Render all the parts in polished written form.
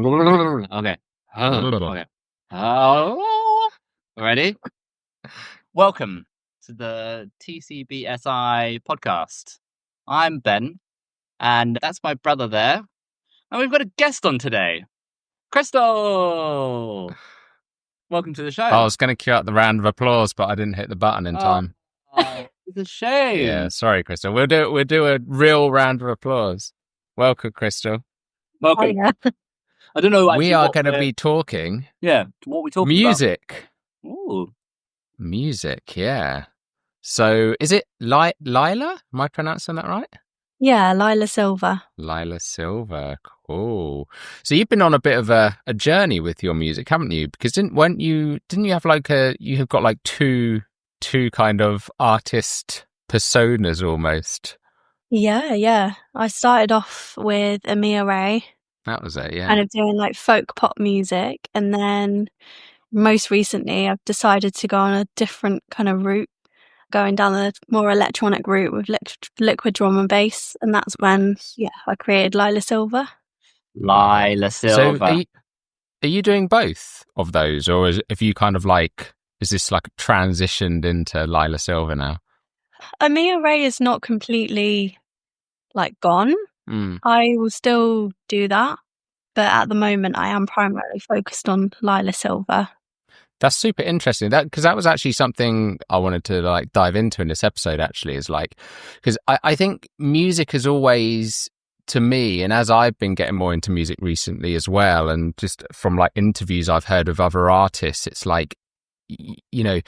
Okay. Okay. Ready? Welcome to the TCBSI Podcast. I'm Ben, and that's my brother there. And we've got a guest on today, Crystal. Welcome to the show. I was going to cue out the round of applause, but I didn't hit the button in time. It's a shame. Yeah, sorry, Crystal. We'll do a real round of applause. Welcome, Crystal. Welcome. Oh, yeah. I don't know. We are going to be talking. Yeah, what we talking music. About? Ooh. Music, yeah. So, is it Lyla? Am I pronouncing that right? Yeah, Lyla Sylva. Lyla Sylva, cool. So you've been on a bit of a journey with your music, haven't you? Because didn't you have you have got like two kind of artist personas almost. Yeah. I started off with Amya Ray. That was it, yeah. Kind of doing like folk pop music, and then most recently I've decided to go on a different kind of route, going down the more electronic route with liquid drum and bass, and that's when I created Lyla Sylva. Lyla Sylva. So are you doing both of those, or have you kind of like, is this like transitioned into Lyla Sylva now? Amya Ray is not completely like gone. I will still do that, but at the moment I am primarily focused on Lyla Sylva. That's super interesting. Because that was actually something I wanted to like dive into in this episode. Actually, is like, because I think music has always, to me, and as I've been getting more into music recently as well, and just from like interviews I've heard of other artists, it's like, you know,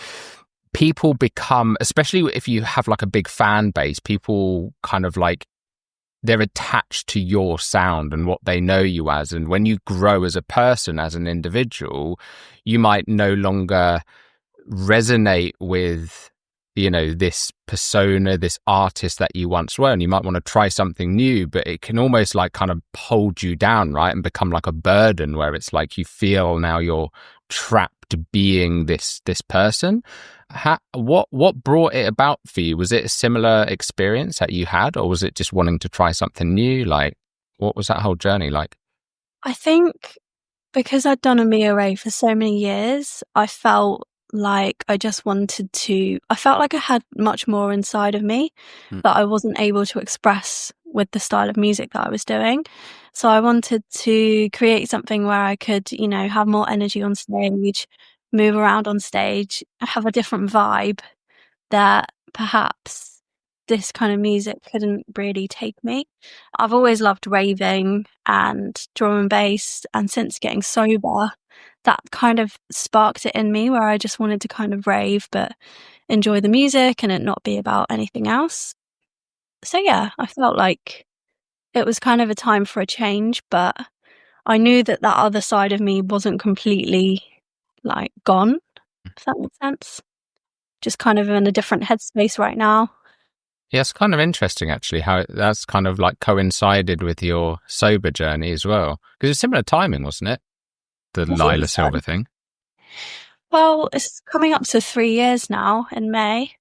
people become, especially if you have like a big fan base, people kind of like, they're attached to your sound and what they know you as. And when you grow as a person, as an individual, you might no longer resonate with, you know, this persona, this artist that you once were. And you might want to try something new, but it can almost like kind of hold you down, right? And become like a burden where it's like you feel now you're trapped being this person. What brought it about for you? Was it a similar experience that you had, or was it just wanting to try something new? Like, what was that whole journey like? I think because I'd done Amya Ray for so many years, I felt like I felt like I had much more inside of me that I wasn't able to express with the style of music that I was doing. So I wanted to create something where I could, you know, have more energy on stage, move around on stage, have a different vibe that perhaps this kind of music couldn't really take me. I've always loved raving and drum and bass, and since getting sober, that kind of sparked it in me where I just wanted to kind of rave but enjoy the music and it not be about anything else. So yeah, I felt like it was kind of a time for a change, but I knew that other side of me wasn't completely like gone, if that makes sense. Just kind of in a different headspace right now. Yeah, it's kind of interesting actually how that's kind of like coincided with your sober journey as well. Because it's similar timing, wasn't it? The Lyla Sylva thing. Well, it's coming up to 3 years now in May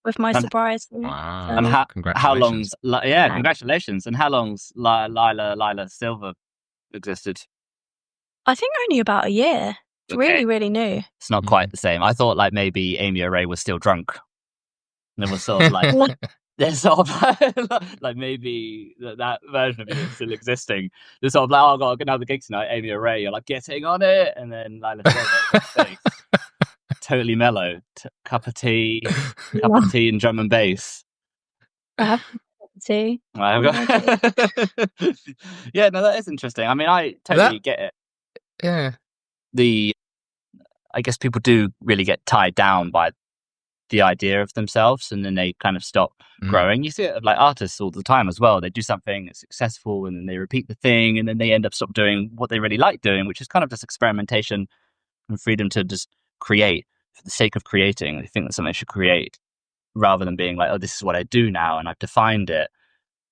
with my sobriety. Wow. And how long's congratulations. And how long's Lyla Sylva existed? I think only about a year. It's Okay. really new. It's not quite the same. I thought like maybe Amya Ray was still drunk. And it was sort of like there's sort of like maybe that version of you still existing. There's sort of like, oh, I've got another gig tonight, Amya Ray. You're like getting on it, and then Lyla Sylva, totally mellow, cup of tea and drum and bass. I have tea. Yeah, no, that is interesting. I mean, I totally get it. Yeah. I guess people do really get tied down by the idea of themselves, and then they kind of stop growing. You see it like artists all the time as well. They do something that's successful, and then they repeat the thing, and then they end up stop doing what they really like doing, which is kind of just experimentation and freedom to just create for the sake of creating. They think that something should create rather than being like, oh, this is what I do now, and I've defined it.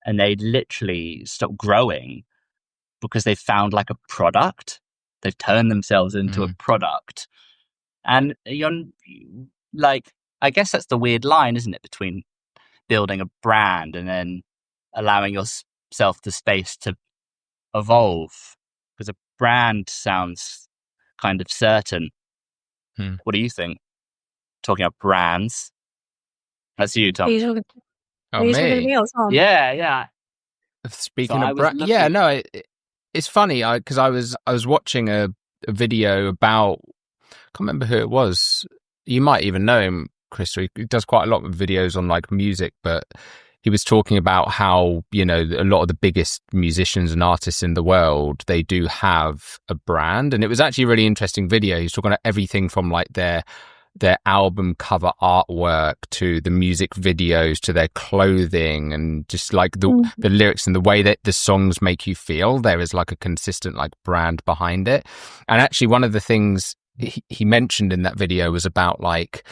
And they literally stop growing because they've found like a product. They've turned themselves into a product. And you're like, I guess that's the weird line, isn't it, between building a brand and then allowing yourself the space to evolve. Because a brand sounds kind of certain. What do you think? Talking about brands. That's you, Tom. Are you talking to me or Tom? Yeah. Speaking of brand, yeah, no, it's funny because I was watching a video about, I can't remember who it was. You might even know him, Chris. He does quite a lot of videos on like music, but he was talking about how, you know, a lot of the biggest musicians and artists in the world, they do have a brand. And it was actually a really interesting video. He's talking about everything from like their album cover artwork to the music videos to their clothing and just like the lyrics and the way that the songs make you feel. There is like a consistent like brand behind it. And actually one of the things he mentioned in that video was about like,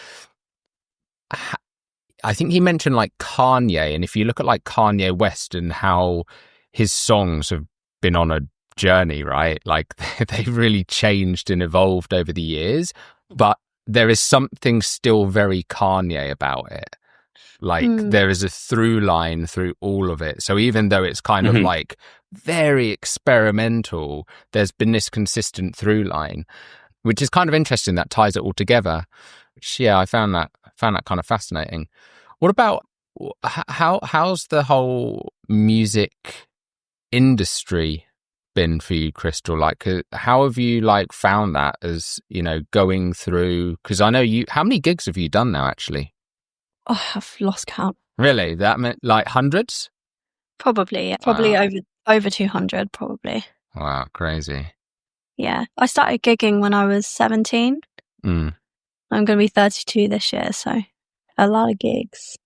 I think he mentioned like Kanye, and if you look at like Kanye West and how his songs have been on a journey, right? Like they've really changed and evolved over the years, but there is something still very Kanye about it. Like there is a through line through all of it. So even though it's kind of like very experimental, there's been this consistent through line, which is kind of interesting. That ties it all together. Which, yeah, I found that kind of fascinating. What about how's the whole music industry been for you, Crystal? Like, how have you like found that as, you know, going through? Because I know how many gigs have you done now? Actually, I've lost count. Really, that meant like hundreds? Probably, yeah. Probably over 200. Probably. Wow, crazy. Yeah, I started gigging when I was 17. I'm going to be 32 this year, so a lot of gigs.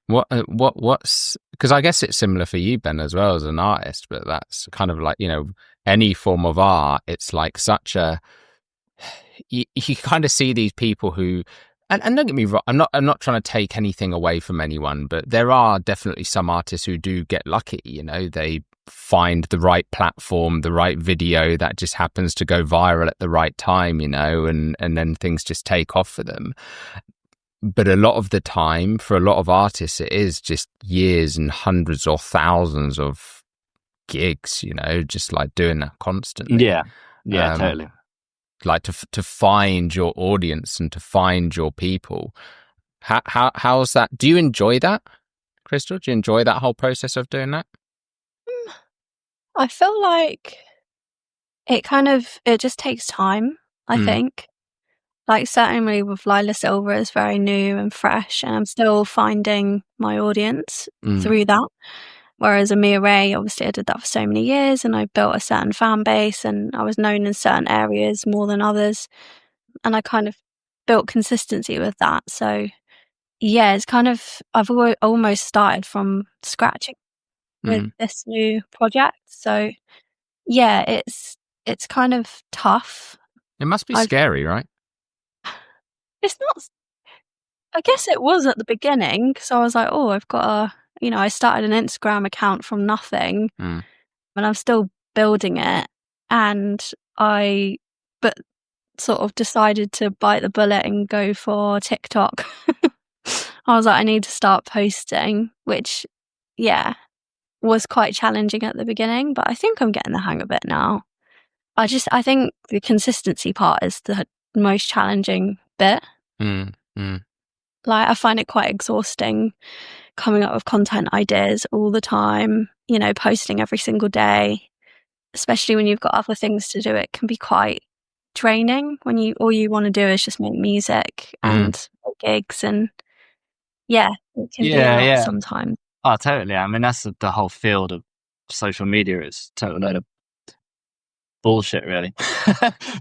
What's, because I guess it's similar for you, Ben, as well as an artist, but that's kind of like, you know, any form of art, it's like such a, you kind of see these people who, and don't get me wrong, I'm not trying to take anything away from anyone, but there are definitely some artists who do get lucky, you know, they find the right platform, the right video that just happens to go viral at the right time, you know, and then things just take off for them. But a lot of the time, for a lot of artists, it is just years and hundreds or thousands of gigs, you know, just like doing that constantly. Yeah, totally. Like to find your audience and to find your people. How's that? Do you enjoy that, Crystal? Do you enjoy that whole process of doing that? I feel like it just takes time, I think. Like certainly with Lyla Sylva is very new and fresh, and I'm still finding my audience through that. Whereas Amya Ray, obviously I did that for so many years and I built a certain fan base and I was known in certain areas more than others. And I kind of built consistency with that. So yeah, it's kind of, I've almost started from scratch with this new project. So yeah, it's kind of tough. It must be scary, right? It's not, I guess it was at the beginning because I was like, oh, I've got I started an Instagram account from nothing and I'm still building it. But sort of decided to bite the bullet and go for TikTok. I was like, I need to start posting, which, yeah, was quite challenging at the beginning, but I think I'm getting the hang of it now. I think the consistency part is the most challenging bit. Like, I find it quite exhausting coming up with content ideas all the time, you know, posting every single day, especially when you've got other things to do. It can be quite draining when all you want to do is just make music and gigs, and yeah, it can be a lot sometimes. Oh, totally. I mean, that's the whole field of social media. It's a total load of bullshit, really.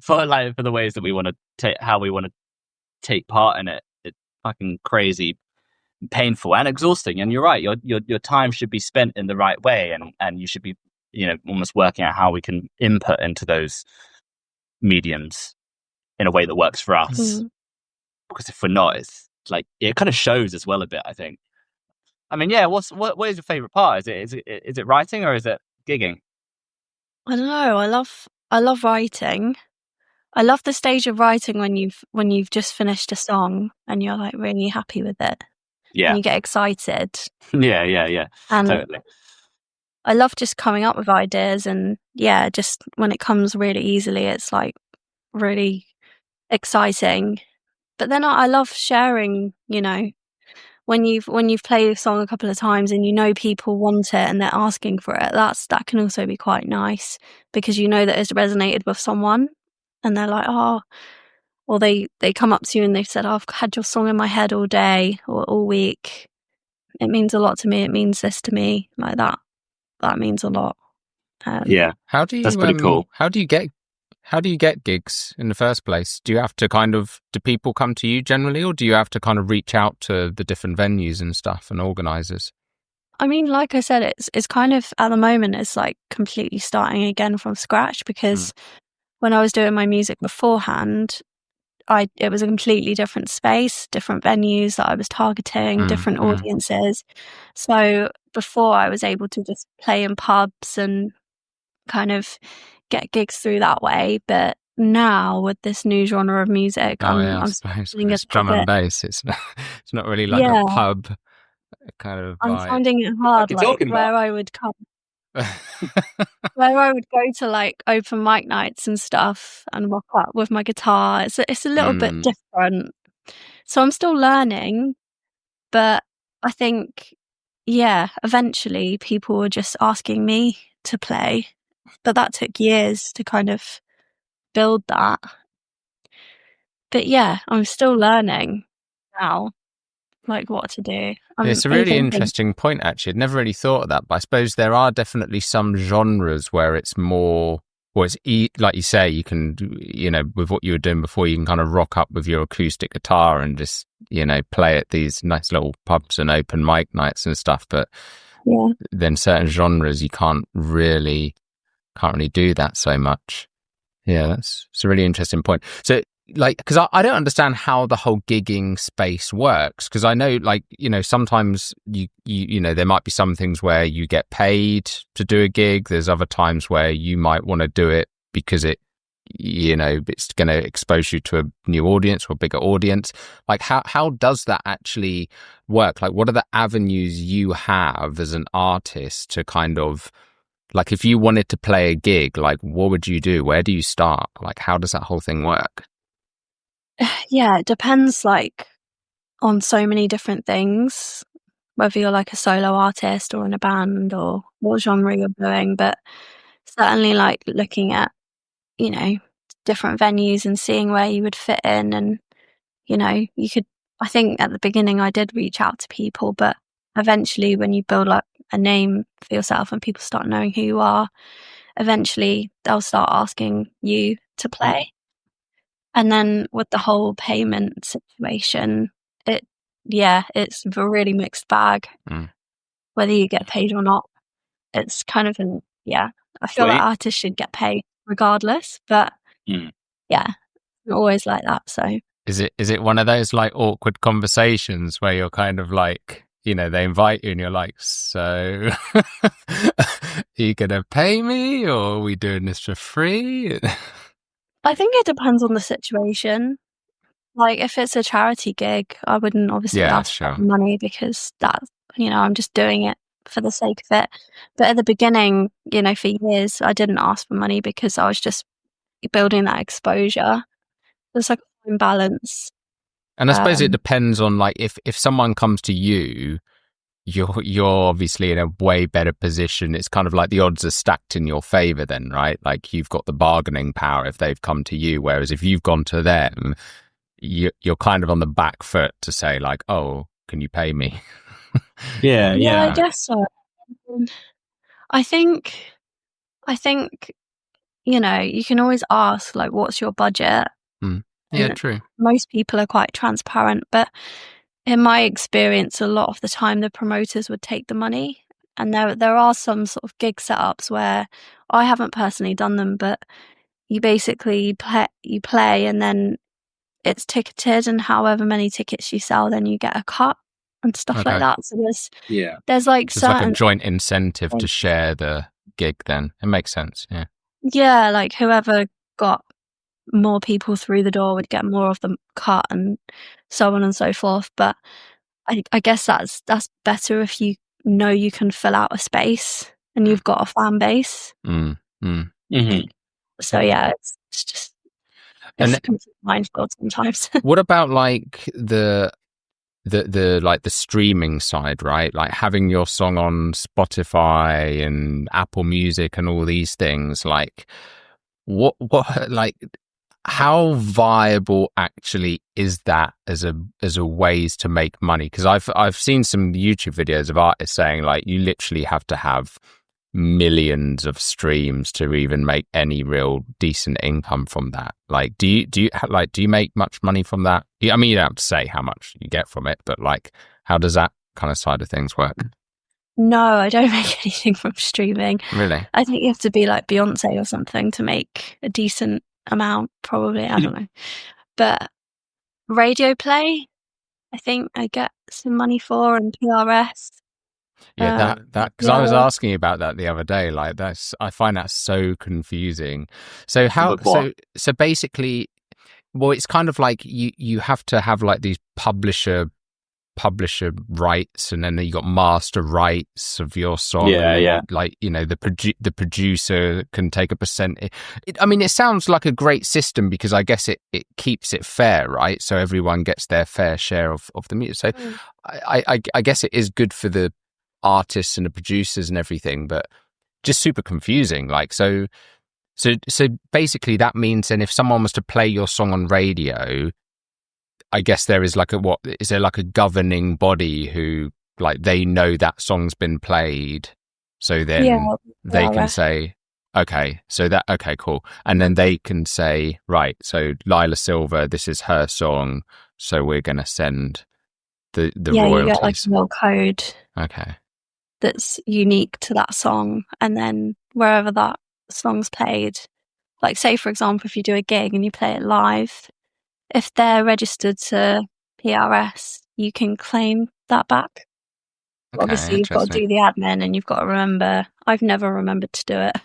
for the ways that we want to take, how we want to take part in it. It's fucking crazy, painful and exhausting. And you're right, your time should be spent in the right way, and you should be, you know, almost working out how we can input into those mediums in a way that works for us. Because if we're not, it's like it kind of shows as well a bit, I think. I mean, yeah, what is your favorite part? Is it writing or is it gigging? I don't know. I love writing. I love the stage of writing when you've just finished a song and you're like really happy with it. Yeah. And you get excited. Yeah. And totally. I love just coming up with ideas, and just when it comes really easily, it's like really exciting. But then I love sharing, when you've played a song a couple of times and people want it and they're asking for it, that can also be quite nice, because that it's resonated with someone and they're like, oh, or they come up to you and they've said, oh, I've had your song in my head all day or all week. It means a lot to me. It means this to me. Like that means a lot. How do you, that's pretty cool. How do you get gigs in the first place? Do you have to do people come to you generally, or do you have to kind of reach out to the different venues and stuff and organisers? I mean, like I said, it's kind of, at the moment, it's like completely starting again from scratch, because when I was doing my music beforehand, it was a completely different space, different venues that I was targeting, different audiences. So before, I was able to just play in pubs and kind of get gigs through that way. But now with this new genre of music, I'm it's drum and bass. It's not really like a pub kind of vibe. I'm finding it hard, where I would come. Where I would go to like open mic nights and stuff and rock up with my guitar. It's a little bit different. So I'm still learning, but I think, eventually people were just asking me to play. But that took years to kind of build that. But I'm still learning now, like what to do. It's a really interesting point, actually. I'd never really thought of that, but I suppose there are definitely some genres where it's more, like you say, you can, with what you were doing before, you can kind of rock up with your acoustic guitar and just, play at these nice little pubs and open mic nights and stuff. But then certain genres, you can't really do that so much. Yeah, it's a really interesting point. So, because I don't understand how the whole gigging space works, because I know, sometimes you there might be some things where you get paid to do a gig. There's other times where you might want to do it because it's going to expose you to a new audience or a bigger audience. Like, how does that actually work? Like, what are the avenues you have as an artist to kind of, like, if you wanted to play a gig, like, what would you do? Where do you start? Like, how does that whole thing work? Yeah, it depends, like, on so many different things, whether you're like a solo artist or in a band or what genre you're doing. But certainly, like, looking at, different venues and seeing where you would fit in. And, you could, I think at the beginning I did reach out to people, but eventually when you build up a name for yourself and people start knowing who you are, eventually they'll start asking you to play. And then with the whole payment situation, it's a really mixed bag. Whether you get paid or not, it's kind of I feel like artists should get paid regardless, but not always like that. So is it one of those like awkward conversations where you're kind of like, they invite you and you're like, so are you gonna pay me, or are we doing this for free? I think it depends on the situation. Like, if it's a charity gig, I wouldn't obviously ask for money, because that's, I'm just doing it for the sake of it. But at the beginning, for years, I didn't ask for money because I was just building that exposure. There's like a fine balance. And I suppose it depends on, like, if someone comes to you, you're obviously in a way better position. It's kind of like the odds are stacked in your favor then, right? Like, you've got the bargaining power if they've come to you, whereas if you've gone to them, you're kind of on the back foot to say, like, oh, can you pay me? Yeah, I guess so. I think you can always ask, like, what's your budget? Yeah, true. Most people are quite transparent, but in my experience, a lot of the time the promoters would take the money. And there are some sort of gig setups where I haven't personally done them, but you basically play and then it's ticketed, and however many tickets you sell, then you get a cut and stuff like that. So there's like like a joint incentive to share the gig. Then it makes sense. Yeah, like whoever got more people through the door would get more of the cut, and so on and so forth. But I guess that's better if you know you can fill out a space. and you've got a fan base. Mm-hmm. So yeah, it's just it's a minefield sometimes. What about like the like the streaming side, right? Like having your song on Spotify and Apple Music and all these things. Like what like how viable actually is that as a ways to make money? Because I've seen some YouTube videos of artists saying like you literally have to have millions of streams to even make any real decent income from that. Like do you make much money from that? I mean, you don't have to say how much you get from it, but like how does that kind of side of things work? No, I don't make anything from streaming. Really? I think you have to be like Beyonce or something to make a decent amount, probably. I don't know. But radio play, I think I get some money for, and PRS. Yeah, that because I was asking you about that the other day. Like I find that so confusing. So so basically, well, it's kind of like you have to have like these publisher rights, and then you got master rights of your song. Yeah. Like, you know, the producer can take a percent. I mean, it sounds like a great system because I guess it keeps it fair, right? So everyone gets their fair share of the music. So I guess it is good for the artists and the producers and everything, but just super confusing. Like, so basically that means then if someone was to play your song on radio, I guess there is like is there like a governing body who like they know that song's been played, so then they can say, okay, cool, and then they can say, right, so Lyla Sylva, this is her song, so we're gonna send the royalties. You get like a little code, okay, that's unique to that song, and then wherever that song's played, like say for example, if you do a gig and you play it live, if they're registered to PRS, you can claim that back. Okay, obviously, you've got to do the admin, and you've got to remember. I've never remembered to do it.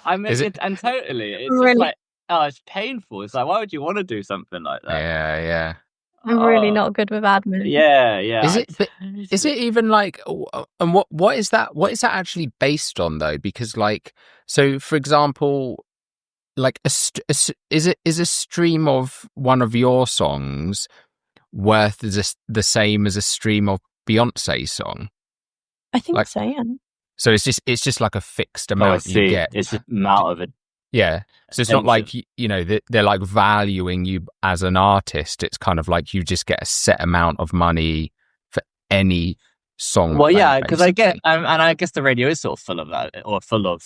I mean, and totally, it's really? just like, it's painful. It's like, why would you want to do something like that? Yeah. I'm really not good with admin. Yeah. Is it even like, and what is that? What is that actually based on though? Because like, so for example, like is a stream of one of your songs worth the same as a stream of Beyonce's song? I think so, yeah. So it's just like a fixed amount you get. It's the amount of it. Yeah. So it's not like, you know, they're like valuing you as an artist. It's kind of like you just get a set amount of money for any song. Well, yeah, because I get, and I guess the radio is sort of full of that, or full of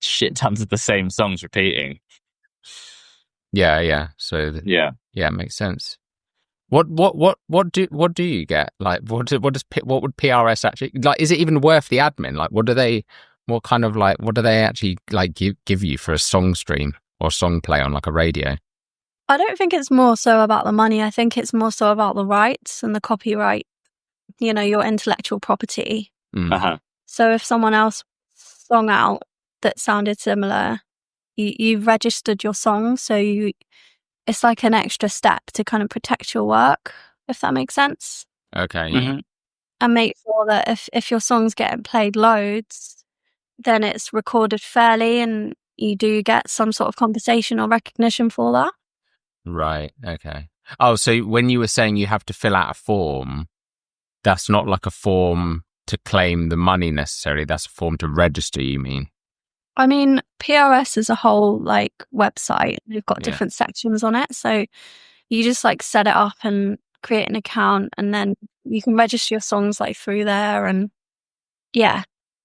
shit tons of the same songs repeating. Yeah. So it makes sense. What do you get? Like, what would PRS actually like? Is it even worth the admin? Like, what do they actually like give you for a song stream or song play on like a radio? I don't think it's more so about the money. I think it's more so about the rights and the copyright, you know, your intellectual property. So if someone else song out that sounded similar, you've registered your song, so it's like an extra step to kind of protect your work, if that makes sense. Okay. Mm-hmm. And make sure that if your song's getting played loads, then it's recorded fairly and you do get some sort of compensation or recognition for that. Right. Okay. Oh, so when you were saying you have to fill out a form, that's not like a form to claim the money necessarily. That's a form to register, you mean? I mean, PRS is a whole like website. They've got different sections on it. So you just like set it up and create an account, and then you can register your songs like through there and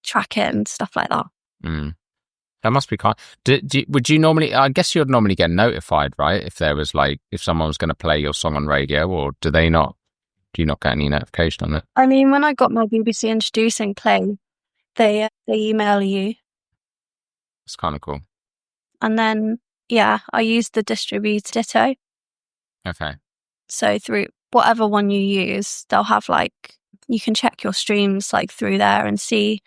track it and stuff like that. That must be kind. Would you normally? I guess you'd normally get notified, right? If there was like if someone was going to play your song on radio, or do they not? Do you not get any notification on it? I mean, when I got my BBC Introducing play, they email you. It's kind of cool. And then I use the distributor Ditto. Okay. So through whatever one you use, they'll have like you can check your streams like through there and see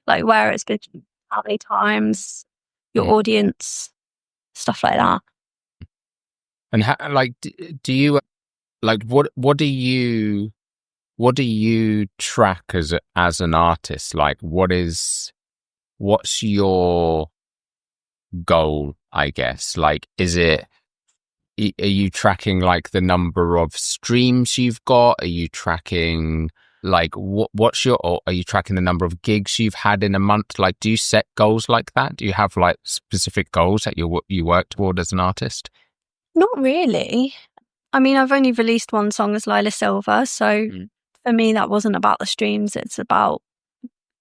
like where it's been, how many times, your audience, stuff like that. And how, like, do you like what do you what do you track as an artist? Like, what's your goal, I guess? Like, are you tracking like the number of streams you've got? Are you tracking like or are you tracking the number of gigs you've had in a month? Like, do you set goals like that? Do you have like specific goals that you work toward as an artist? Not really. I mean, I've only released one song as Lyla Sylva, so for me that wasn't about the streams. It's about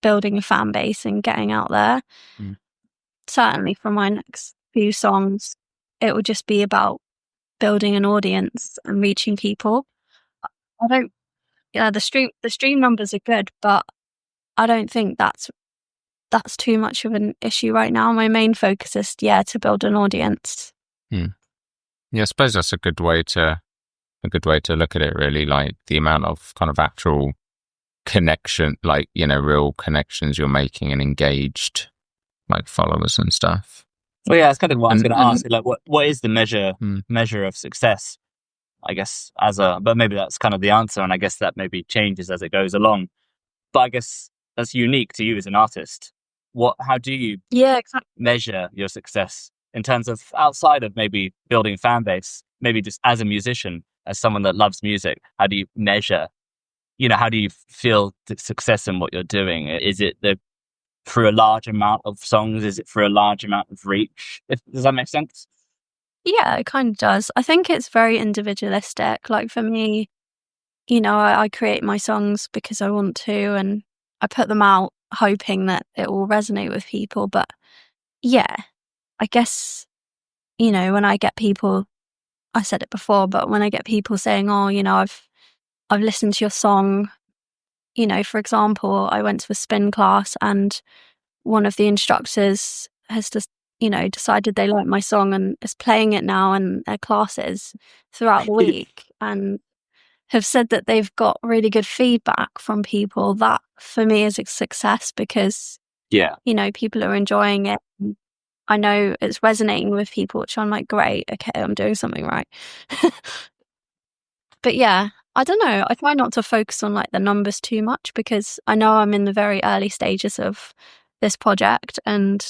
building a fan base and getting out there. Certainly for my next few songs, it would just be about building an audience and reaching people. The stream numbers are good, but I don't think that's too much of an issue right now. My main focus is to build an audience. Yeah, I suppose that's a good way to look at it, really, like the amount of kind of actual connection, like, real connections you're making and engaged like followers and stuff. Well, yeah, that's kind of what I was going to ask. Like, what is the measure of success? I guess but maybe that's kind of the answer, and I guess that maybe changes as it goes along. But I guess that's unique to you as an artist. How do you measure your success in terms of outside of maybe building fan base, maybe just as a musician, as someone that loves music? How do you measure? How do you feel success in what you're doing? Is it through a large amount of songs? Is it through a large amount of reach? Does that make sense? Yeah, it kind of does. I think it's very individualistic. Like for me, I create my songs because I want to, and I put them out hoping that it will resonate with people. But yeah, I guess, when I get people, I said it before, but when I get people saying, oh, I've listened to your song, for example, I went to a spin class and one of the instructors has just, decided they like my song and is playing it now in their classes throughout the week and have said that they've got really good feedback from people. That for me is a success because, people are enjoying it. I know it's resonating with people, which I'm like, great, okay, I'm doing something right. But yeah, I don't know. I try not to focus on like the numbers too much because I know I'm in the very early stages of this project, and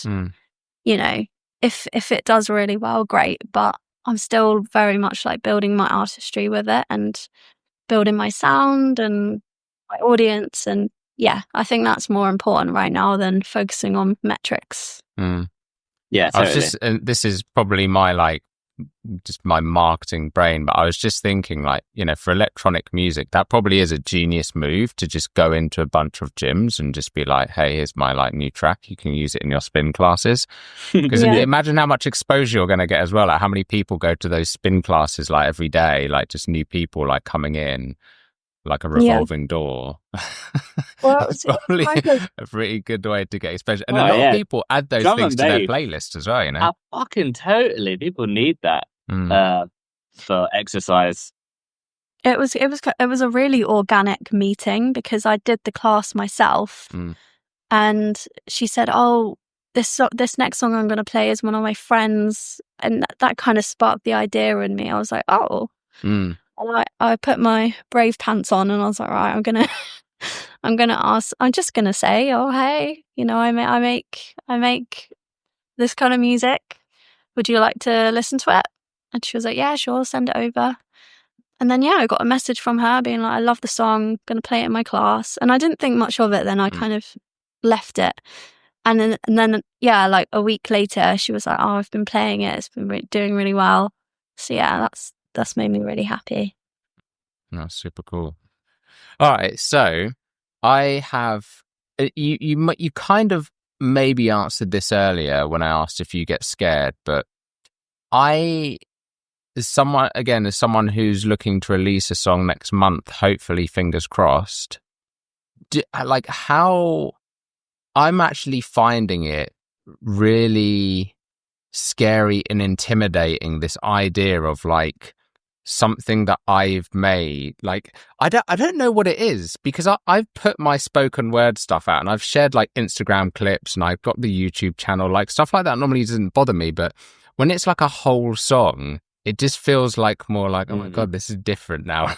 if it does really well, great. But I'm still very much like building my artistry with it and building my sound and my audience, and I think that's more important right now than focusing on metrics. Yeah, totally. And this is probably my just my marketing brain, but I was just thinking, like, for electronic music, that probably is a genius move to just go into a bunch of gyms and just be like, hey, here's my new track, you can use it in your spin classes. Because imagine how much exposure you're going to get as well. Like, how many people go to those spin classes like every day, like just new people like coming in, like a revolving door. Well, it's probably a pretty good way to get exposure. And a lot of people add those things to their playlist as well, Fucking totally. People need that for exercise. It was a really organic meeting because I did the class myself, and she said, "Oh, this next song I'm going to play is one of my friends," and that kind of sparked the idea in me. I was like, "Oh." I put my brave pants on and I was like, right, I'm gonna ask. I'm just gonna say, oh hey, I make this kind of music. Would you like to listen to it? And she was like, yeah, sure, send it over. And then I got a message from her being like, I love the song, gonna play it in my class. And I didn't think much of it. Then I kind of left it. And then like a week later, she was like, oh, I've been playing it. It's been doing really well. So yeah, that's made me really happy. That's super cool. All right, so I have you kind of maybe answered this earlier when I asked if you get scared, but as someone who's looking to release a song next month, hopefully, fingers crossed, how I'm actually finding it really scary and intimidating, this idea of like something that I've made. Like, I don't know what it is, because I've put my spoken word stuff out and I've shared like Instagram clips and I've got the YouTube channel, like stuff like that normally doesn't bother me, but when it's like a whole song, it just feels like more like, oh my God, this is different now.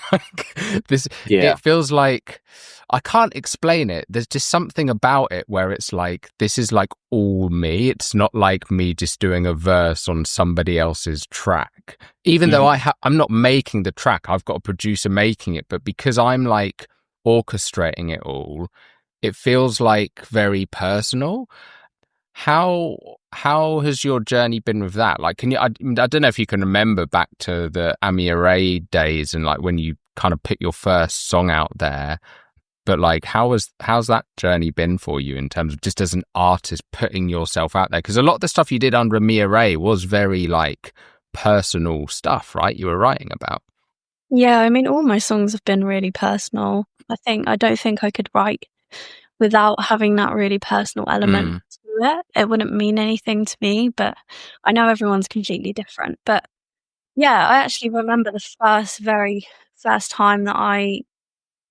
Yeah. It feels like, I can't explain it. There's just something about it where it's like, this is like all me. It's not like me just doing a verse on somebody else's track. Even though I'm not making the track, I've got a producer making it. But because I'm like orchestrating it all, it feels like very personal. How has your journey been with that? Like, can you? I don't know if you can remember back to the Amya Ray days and like when you kind of put your first song out there. But like, how's that journey been for you in terms of just as an artist putting yourself out there? Because a lot of the stuff you did under Amya Ray was very like personal stuff, right? You were writing about. Yeah, I mean, all my songs have been really personal. I don't think I could write without having that really personal element to it. It wouldn't mean anything to me, but I know everyone's completely different. But yeah, I actually remember the very first time that I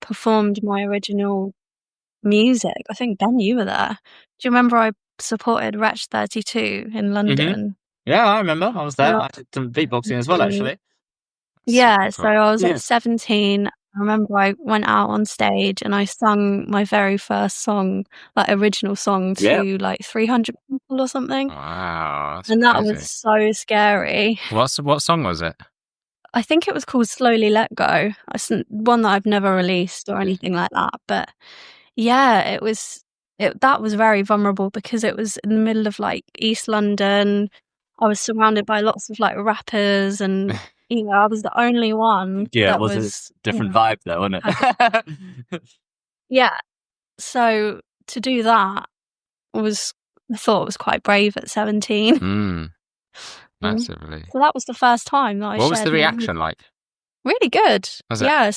performed my original music. I think, Ben, you were there. Do you remember I supported Wretch 32 in London? Yeah, I remember. I was there. I did some beatboxing as well, actually. Yeah, so I was like 17. I remember I went out on stage and I sung my very first song, like original song, to like 300 people or something. Wow. And that was so scary. What song was it? I think it was called Slowly Let Go. One that I've never released or anything like that. But yeah, that was very vulnerable because it was in the middle of like East London. I was surrounded by lots of like rappers and I was the only one. Yeah, it was a different vibe though, wasn't it? Yeah. So to do that I thought was quite brave at 17. Massively. So that was the first time that I shared. What was the reaction like? Really good. Was it? Yeah.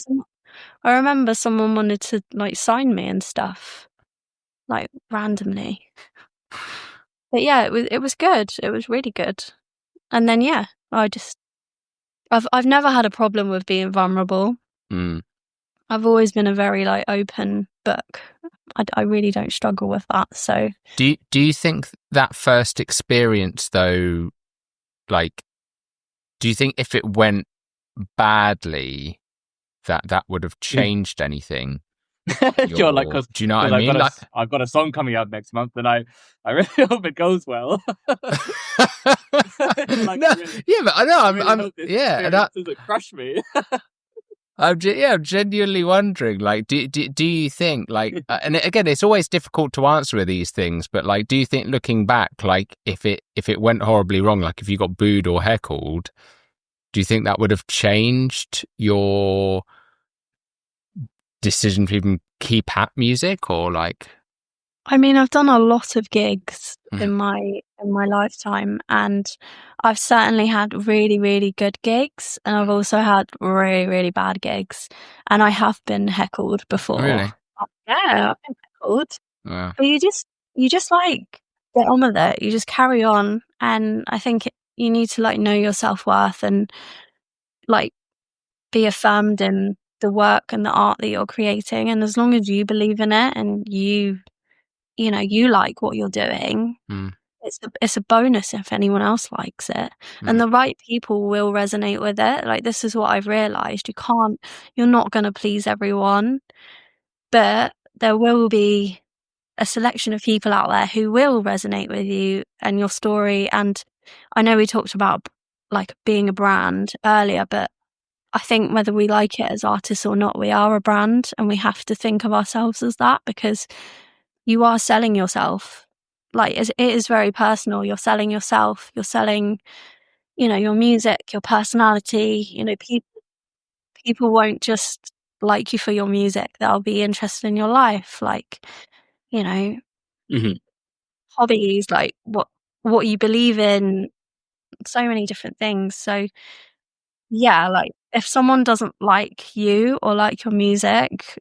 I remember someone wanted to like sign me and stuff, like randomly. But yeah, it was good. It was really good. And then yeah, I've never had a problem with being vulnerable. I've always been a very like open book. I really don't struggle with that. So do you think that first experience though, like, do you think if it went badly that would have changed anything? Sure, like, do you know what I mean? I've got a song coming out next month, and I really hope it goes well. Like, no, really, yeah, but I know I'm yeah, and that doesn't crush me. I'm genuinely wondering, like, do you think, like, and again, it's always difficult to answer with these things, but like, do you think looking back, like, if it went horribly wrong, like if you got booed or heckled, do you think that would have changed your decision to even keep at music, or like? I mean, I've done a lot of gigs in my lifetime, and I've certainly had really, really good gigs, and I've also had really, really bad gigs, and I have been heckled before. Really? Yeah, I've been heckled. Yeah. But you just like get on with it. You just carry on, and I think you need to like know your self-worth and like be affirmed in the work and the art that you're creating, and as long as you believe in it and you like what you're doing, it's a bonus if anyone else likes it. And the right people will resonate with it. Like, this is what I've realized. You're not going to please everyone, but there will be a selection of people out there who will resonate with you and your story. And I know we talked about like being a brand earlier, but I think whether we like it as artists or not, we are a brand, and we have to think of ourselves as that, because you are selling yourself. Like, it is very personal. You're selling yourself. You're selling, your music, your personality. People won't just like you for your music. They'll be interested in your life, like, hobbies, like what you believe in, so many different things. So yeah, like if someone doesn't like you or like your music,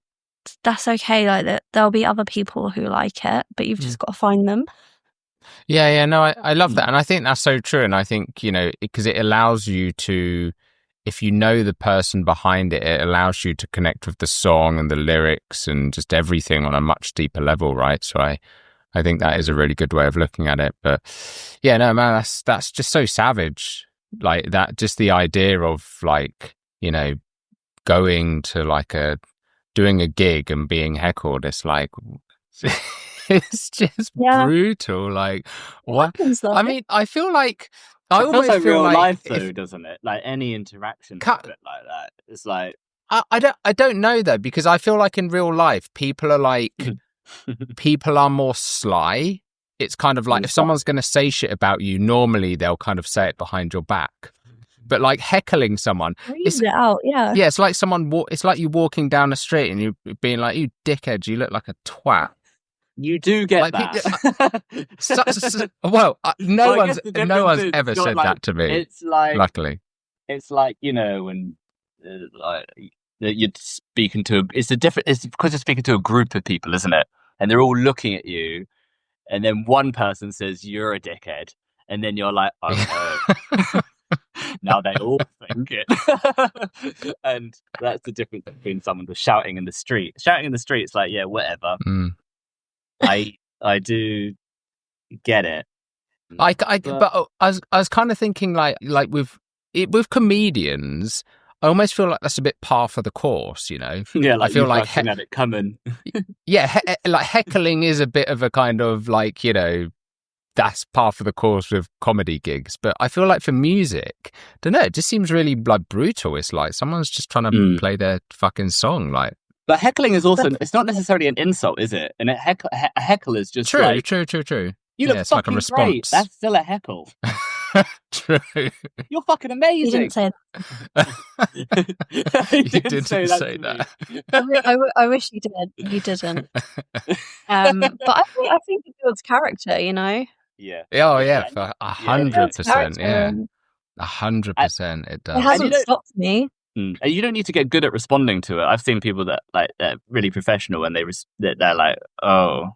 that's okay. Like, there'll be other people who like it, but you've just got to find them. Yeah, no, I love that. And I think that's so true. And I think, because it allows you to, if you know the person behind it, it allows you to connect with the song and the lyrics and just everything on a much deeper level, right? So I think that is a really good way of looking at it. But yeah, no, man, that's just so savage. like that, just the idea of like, you know, going to like doing a gig and being heckled, it's like, it's just brutal. Like, what? I mean, I feel like, I almost feels like feel real like life though, doesn't it? Like any interaction with it like that. It's like, I don't know though, because I feel like in real life, people are like, people are more sly. It's kind of like if someone's going to say shit about you, normally they'll kind of say it behind your back. But like heckling someone, it's like someone. It's like you walking down the street and you being like, "You dickhead, you look like a twat." You do get like, that. No one's ever said that to me. It's like, luckily, it's like, you know, when like you're speaking to it's because you're speaking to a group of people, isn't it? And they're all looking at you, and then one person says you're a dickhead, and then you're like, oh no. Now they all think it. And that's the difference between someone who's shouting in the street. Shouting in the street, it's like, yeah, whatever. I do get it. But I was kind of thinking like with comedians, I almost feel like that's a bit par for the course, you know? Yeah, like I feel like had it coming. Like heckling is a bit of a kind of like, you know, that's par for the course with comedy gigs. But I feel like for music, don't know, it just seems really like brutal. It's like someone's just trying to play their fucking song, like. But heckling is also, it's not necessarily an insult, is it? And a heckle is just true. You look fucking like great. That's still a heckle. True. You're fucking amazing. You didn't say that. You didn't say that. I wish you did. You didn't. But I think it builds character, you know? Yeah. Oh, yeah, for 100%. Yeah. 100% it does. It hasn't stopped me. And you don't need to get good at responding to it. I've seen people that like they're really professional and they're like, oh,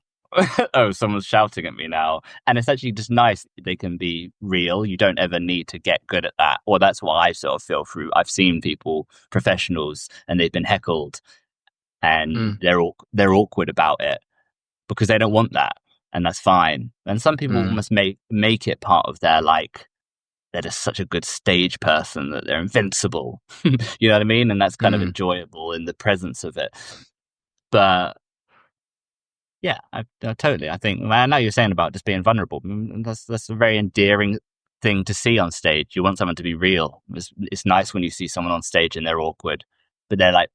someone's shouting at me now, and it's actually just nice. They can be real. You don't ever need to get good at that. Or that's what I sort of feel through. I've seen people, professionals, and they've been heckled, and they're awkward about it because they don't want that, and that's fine. And some people almost make it part of their like. They're just such a good stage person that they're invincible. You know what I mean? And that's kind of enjoyable in the presence of it. But yeah, I totally. I think I know you're saying about just being vulnerable. That's a very endearing thing to see on stage. You want someone to be real. It's nice when you see someone on stage and they're awkward, but they're like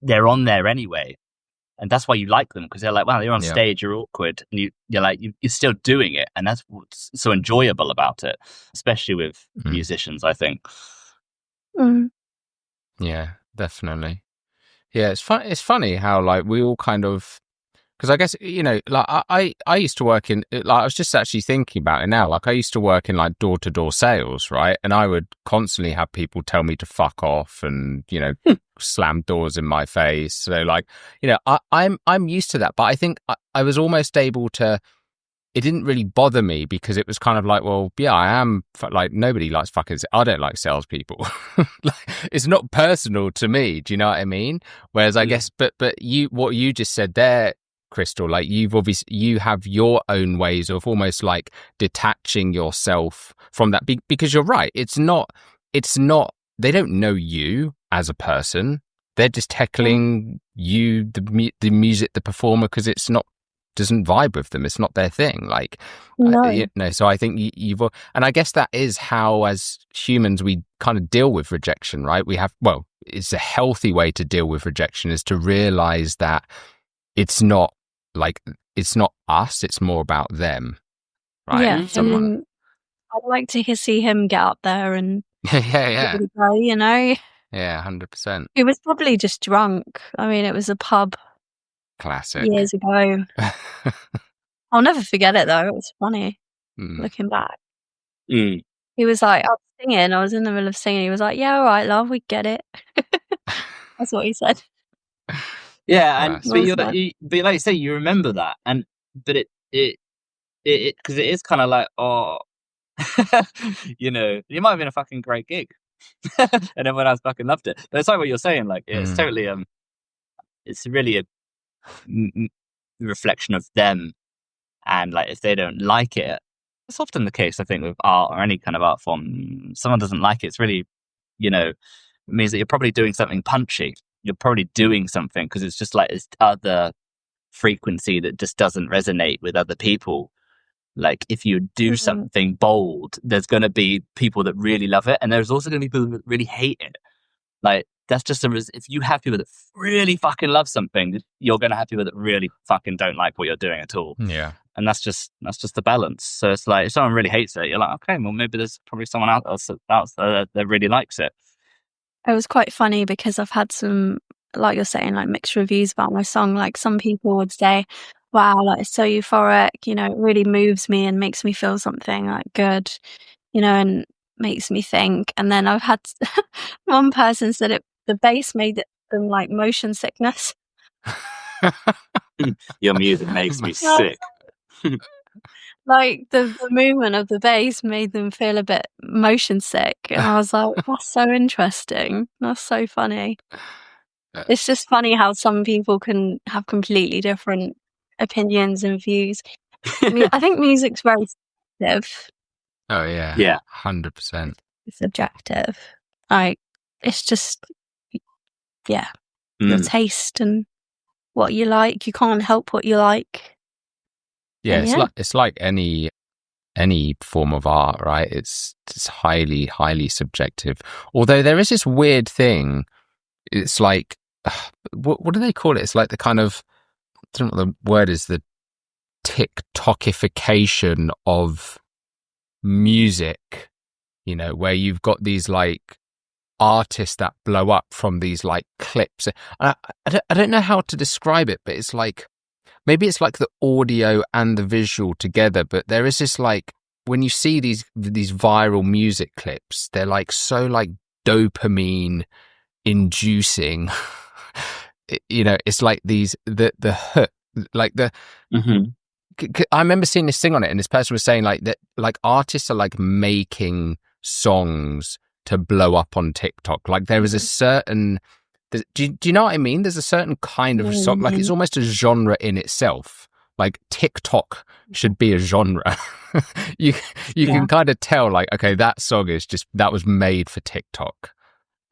they're on there anyway. And that's why you like them, because they're like, wow, you're on stage, you're awkward, and you're like, you're still doing it. And that's what's so enjoyable about it, especially with musicians, I think. Yeah, definitely. Yeah, it's funny how like we all kind of, because I guess, you know, like I used to work in, like I was just actually thinking about it now, like I used to work in like door-to-door sales, right? And I would constantly have people tell me to fuck off and, you know, slam doors in my face. So like, you know, I'm used to that, but I think I was almost able to, it didn't really bother me because it was kind of like, well, yeah, I am like, nobody likes fucking, I don't like salespeople. Like, it's not personal to me. Do you know what I mean? Whereas I guess, but what you just said there, Crystal, like you have your own ways of almost like detaching yourself from that, because you're right. It's not, they don't know you as a person. They're just heckling you, the music, the performer, because it's not, doesn't vibe with them. It's not their thing. Like, no. So I think you've, and I guess that is how, as humans, we kind of deal with rejection, right? We have, well, it's a healthy way to deal with rejection is to realize that it's not us, it's more about them, right? Yeah, and I'd like to see him get up there and yeah, go, you know? Yeah, 100%. He was probably just drunk. I mean, it was a pub. Classic. Years ago. I'll never forget it though. It was funny looking back. He was like, I was singing. I was in the middle of singing. He was like, "Yeah, all right, love, we get it." That's what he said. Yeah, and but like you say, you remember that, but it because it is kind of like, oh, you know, it might have been a fucking great gig, and everyone else fucking loved it. But it's like what you're saying, like it's totally it's really a reflection of them, and like if they don't like it, it's often the case, I think, with art or any kind of art form. Someone doesn't like it, it's really, it means that you're probably doing something punchy. You're probably doing something because it's just like this other frequency that just doesn't resonate with other people. Like if you do something bold, there's going to be people that really love it, and there's also going to be people that really hate it. Like that's just if you have people that really fucking love something, you're going to have people that really fucking don't like what you're doing at all. Yeah. And that's just the balance. So it's like if someone really hates it, you're like, okay, well maybe there's probably someone else that really likes it. It was quite funny because I've had some, like you're saying, like mixed reviews about my song. Like some people would say, wow, like it's so euphoric, it really moves me and makes me feel something like good, and makes me think. And then I've had one person said the bass made them like motion sickness. Your music makes me sick. Like the movement of the bass made them feel a bit motion sick. And I was like, that's so interesting. That's so funny. It's just funny how some people can have completely different opinions and views. I mean, I think music's very subjective. Oh, yeah. Yeah. 100%. It's subjective. Like, it's just, your taste and what you like. You can't help what you like. Yeah, it's like any form of art, right? It's highly, highly subjective. Although there is this weird thing. It's like, what do they call it? It's like the kind of, I don't know what the word is, the TikTokification of music, where you've got these like artists that blow up from these like clips. I don't know how to describe it, but it's like, maybe it's like the audio and the visual together, but there is this like, when you see these viral music clips, they're like so like dopamine inducing. It's like the hook, like the. I remember seeing this thing on it, and this person was saying like that, like artists are like making songs to blow up on TikTok. Like there is a certain. Do you know what I mean? There's a certain kind of song, like it's almost a genre in itself. Like TikTok should be a genre. you can kind of tell, like, okay, that song is that was made for TikTok.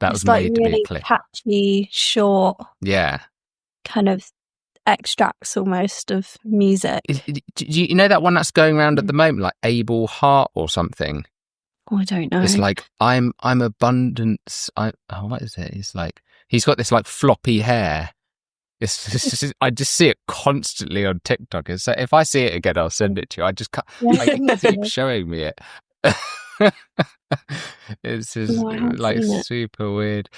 That was made to be a clip. Catchy, short. Yeah. Kind of extracts almost of music. Do you know that one that's going around at the moment, like Abel Hart or something? Oh, I don't know. It's like I'm abundance. What is it? It's like he's got this like floppy hair. I just see it constantly on TikTok. So if I see it again, I'll send it to you. I just can't. I keep showing me it. It's just like super weird.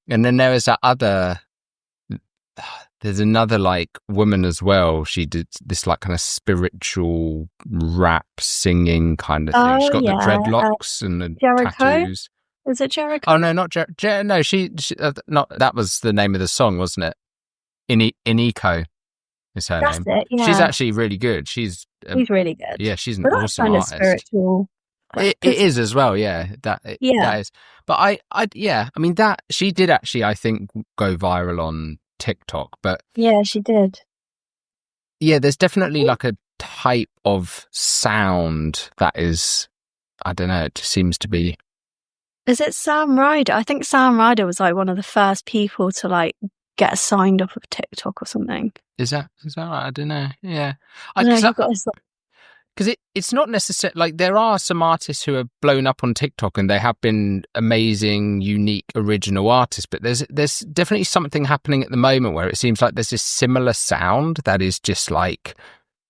And then there is that other. There's another like woman as well. She did this like kind of spiritual rap singing kind of thing. She's got the dreadlocks and the tattoos. Is it Jericho? Oh no, not Jericho. No, she not. That was the name of the song, wasn't it? Iniko is her name. It, yeah. She's actually really good. She's really good. Yeah, she's an awesome kind artist. Of spiritual. It is as well. Yeah, that is. But I mean that she did actually, I think, go viral on TikTok, but yeah, she did. Yeah, there's definitely like a type of sound that is, I don't know, it just seems to be. Is it Sam Ryder? I think Sam Ryder was like one of the first people to like get signed off of TikTok or something. Is that right? I don't know. Yeah, because it's not necessarily like there are some artists who have blown up on TikTok and they have been amazing, unique, original artists. But there's definitely something happening at the moment where it seems like there's this similar sound that is just like,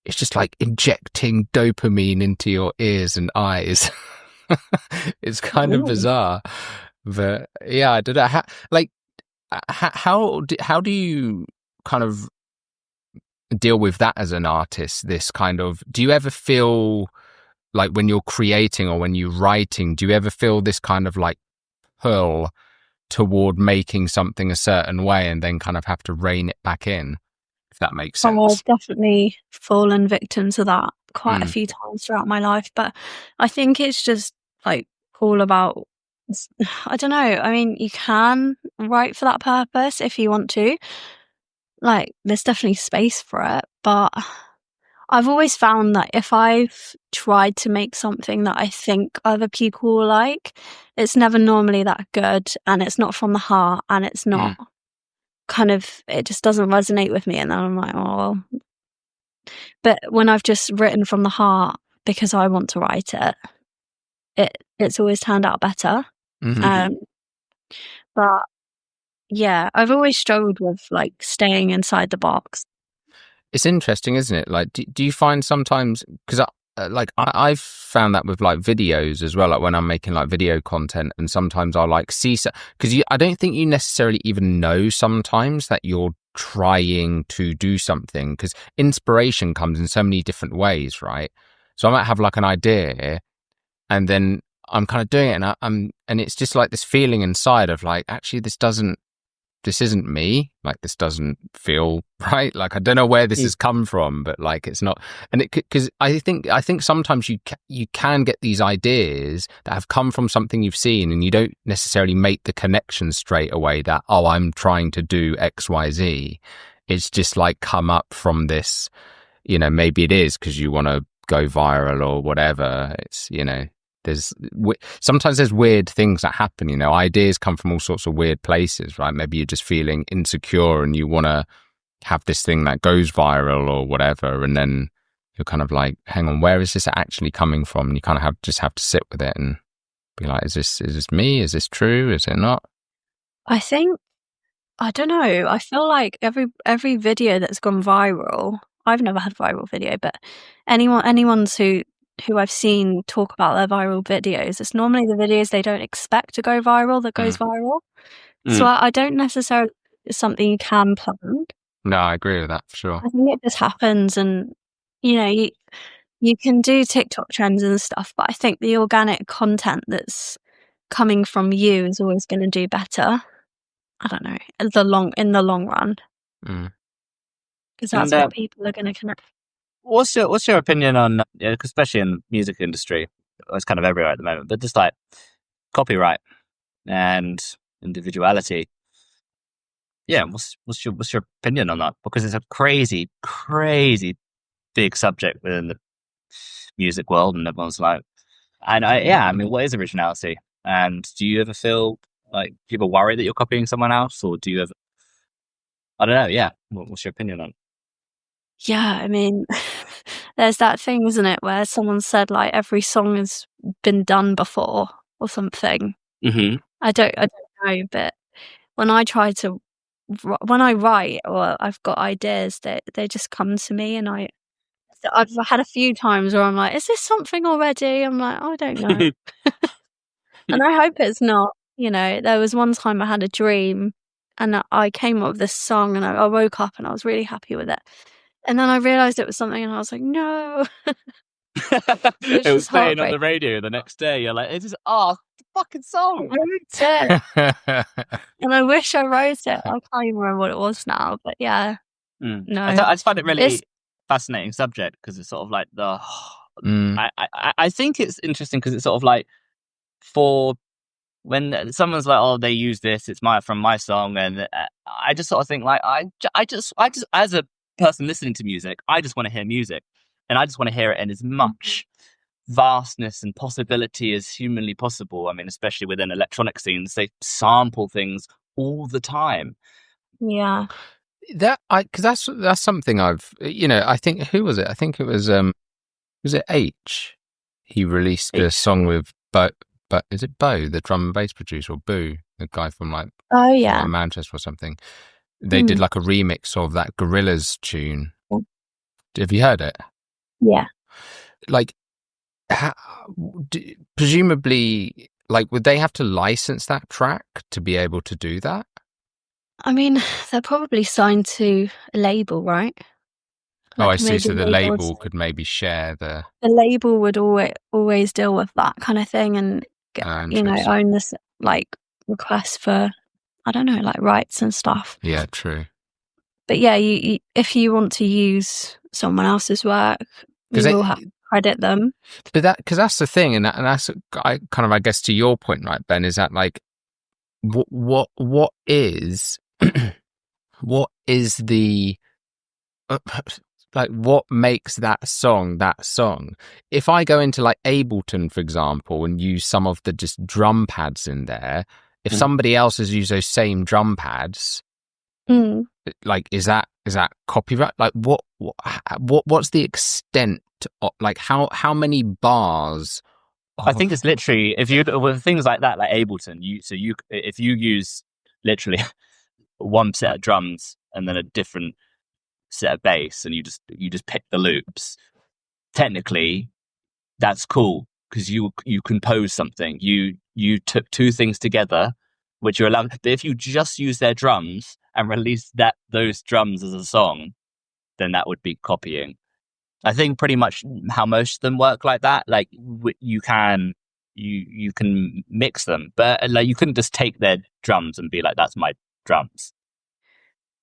it's just like injecting dopamine into your ears and eyes. It's kind of bizarre, but yeah, I don't know how do you kind of deal with that as an artist? This kind of, do you ever feel like when you're creating or when you're writing, do you ever feel this kind of like pull toward making something a certain way and then kind of have to rein it back in, if that makes sense? I've definitely fallen victim to that quite a few times throughout my life, but I think it's just like all about, I don't know, I mean, you can write for that purpose if you want to. Like, there's definitely space for it, but I've always found that if I've tried to make something that I think other people will like, it's never normally that good, and it's not from the heart, and it's not it just doesn't resonate with me, and then I'm like, oh, well. But when I've just written from the heart because I want to write it's always turned out better. But yeah, I've always struggled with like staying inside the box. It's interesting, isn't it? Like, do you find sometimes, because I've found that with like videos as well, like when I'm making like video content, and sometimes I'll like see, because I don't think you necessarily even know sometimes that you're trying to do something, because inspiration comes in so many different ways, right? So I might have like an idea, and then I'm kind of doing it, and it's just like this feeling inside of like, actually, this isn't me. Like, this doesn't feel right. Like, I don't know where this has come from, but like, it's not. And because I think sometimes you can get these ideas that have come from something you've seen, and you don't necessarily make the connection straight away that, oh, I'm trying to do X, Y, Z. It's just like come up from this, maybe it is because you want to go viral or whatever. It's, sometimes there's weird things that happen, ideas come from all sorts of weird places, right? Maybe you're just feeling insecure and you want to have this thing that goes viral or whatever, and then you're kind of like, hang on, where is this actually coming from? And you kind of just have to sit with it and be like, is this me? Is this true? Is it not? I don't know. I feel like every video that's gone viral, I've never had a viral video, but anyone's who I've seen talk about their viral videos, it's normally the videos they don't expect to go viral that goes viral. So I don't necessarily, it's something you can plan. No, I agree with that for sure. I think it just happens, and you can do TikTok trends and stuff, but I think the organic content that's coming from you is always going to do better. I don't know, in the long run, because that's what people are going to connect. What's your opinion on, especially in the music industry, it's kind of everywhere at the moment, but just like copyright and individuality? Yeah, what's your opinion on that? Because it's a crazy, crazy big subject within the music world, and everyone's like, I mean, what is originality? And do you ever feel like, do you ever worry that you're copying someone else, or do you ever? I don't know. Yeah, what's your opinion on it? Yeah, I mean, there's that thing, isn't it, where someone said like every song has been done before or something. I don't know, but when I write or I've got ideas, they just come to me, and I've had a few times where I'm like, is this something already? I'm like, I don't know. And I hope it's not. There was one time I had a dream, and I came up with this song, and I woke up and I was really happy with it. And then I realised it was something, and I was like, no. It was playing on the radio the next day. You're like, it's the fucking song. I wrote it. And I wish I wrote it. I can't even remember what it was now, but yeah. No. I just find it really fascinating subject, because it's sort of like I think it's interesting because it's sort of like, for when someone's like, oh, they use this, it's from my song, and I just sort of think like, I just as a person listening to music, I just want to hear music, and I just want to hear it in as much vastness and possibility as humanly possible. I mean, especially within electronic scenes, they sample things all the time. Yeah, because that's something I've, I think, who was it? I think it was it H? He released a song with Bo. But is it Bo, the drum and bass producer, or Boo, the guy from like Manchester or something? They did like a remix of that Gorillaz tune. Have you heard it? Yeah. Like, presumably, like, would they have to license that track to be able to do that? I mean, they're probably signed to a label, right? Like, I see. So the label could maybe share the label would always deal with that kind of thing, and own this like request for, I don't know, like rights and stuff. Yeah, true. But yeah, you if you want to use someone else's work, you will have to credit them. But because that's the thing, and that's I guess to your point, right, Ben, is that like what is what is the what makes that song that song. If I go into like Ableton, for example, and use some of the just drum pads in there, if somebody else has used those same drum pads, like is that copyright? Like what's the extent of, like how many bars? I think it's literally, if you with things like that, like Ableton, if you use literally one set of drums and then a different set of bass, and you just pick the loops, technically that's cool because you compose something. You took two things together, which you're allowed. But if you just use their drums and release those drums as a song, then that would be copying. I think pretty much how most of them work like that. Like you can mix them, but like you couldn't just take their drums and be like, that's my drums.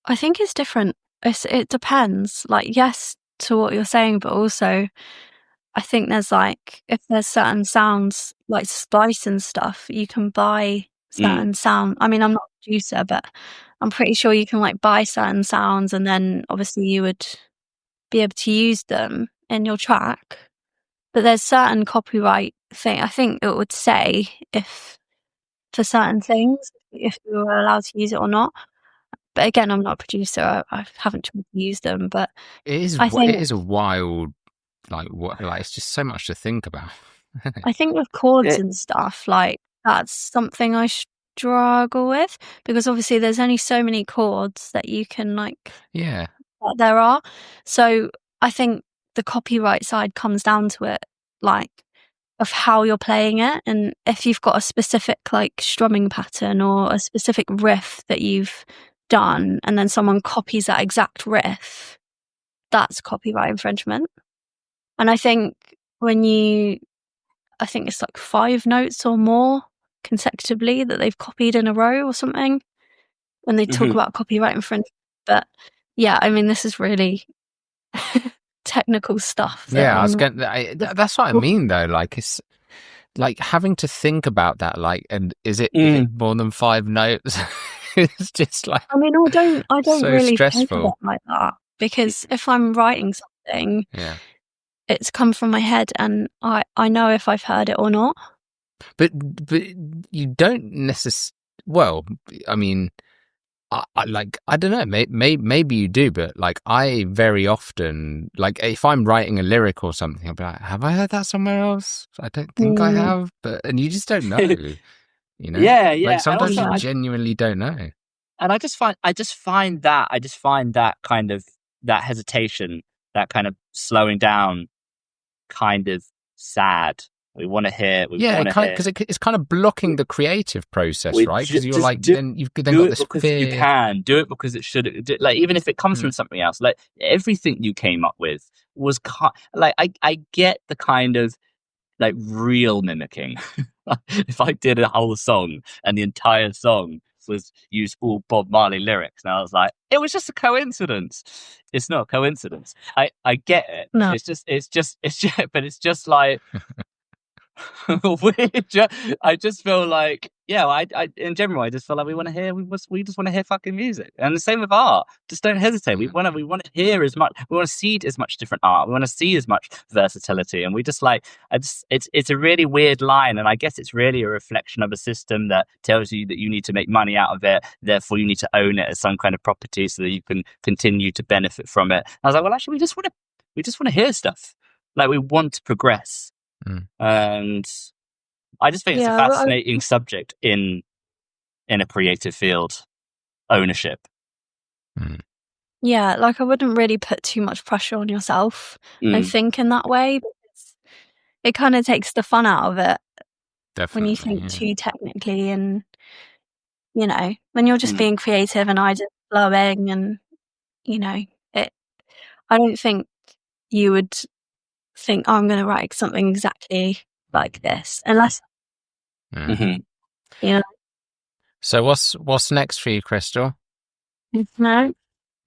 I think it's different. It depends. Like, yes, to what you're saying, but also I think there's like, if there's certain sounds like splice and stuff, you can buy certain sound. I mean, I'm not a producer, but I'm pretty sure you can like buy certain sounds, and then obviously you would be able to use them in your track. But there's certain copyright thing. I think it would say if for certain things, if you were allowed to use it or not. But again, I'm not a producer. I haven't tried to use them, but it is a wild, like it's just so much to think about. I think with chords and stuff, like that's something I struggle with, because obviously there's only so many chords that you can that there are. So I think the copyright side comes down to it, like of how you're playing it, and if you've got a specific like strumming pattern or a specific riff that you've done and then someone copies that exact riff, that's copyright infringement. And I think I think it's like 5 notes or more consecutively that they've copied in a row or something when they talk about copyright infringement. But yeah, I mean, this is really technical stuff. That's what I mean though. Like it's like having to think about that. Like, and is it more than 5 notes? It's just like, I mean, I don't so really stressful. think of it like that, because if I'm writing something, it's come from my head and I know if I've heard it or not. But you don't necessarily. Well, I mean, I don't know. Maybe you do, but like I very often, like if I'm writing a lyric or something, I'll be like, have I heard that somewhere else? I don't think I have, and you just don't know. You know? Yeah. Like sometimes also, you genuinely don't know. And I just find that kind of that hesitation, that kind of slowing down, kind of sad. We want to hear. Because it's kind of blocking the creative process, right? Because you're like, you've got this fear. You can do it because it should. Like even if it comes from something else, like everything you came up with was like I get the kind of like real mimicking. If I did a whole song and the entire song was used all Bob Marley lyrics, and I was like, it was just a coincidence. It's not a coincidence. I get it. No. It's just but it's just like I just feel like, I in general, I just feel like we just want to hear fucking music, and the same with art. Just don't hesitate. We want to hear as much. We want to see as much different art. We want to see as much versatility, and we just like. It's a really weird line, and I guess it's really a reflection of a system that tells you that you need to make money out of it. Therefore, you need to own it as some kind of property so that you can continue to benefit from it. And I was like, well, actually, we just want to hear stuff. Like we want to progress. And I just think it's a fascinating subject in a creative field, ownership. Yeah, like I wouldn't really put too much pressure on yourself and think in that way, because it kind of takes the fun out of it. Definitely, when you think too technically, and you know, when you're just being creative and ideas flowing, and you know, I don't think you would think, I'm going to write something exactly like this, unless you know. So what's next for you, Crystal? No.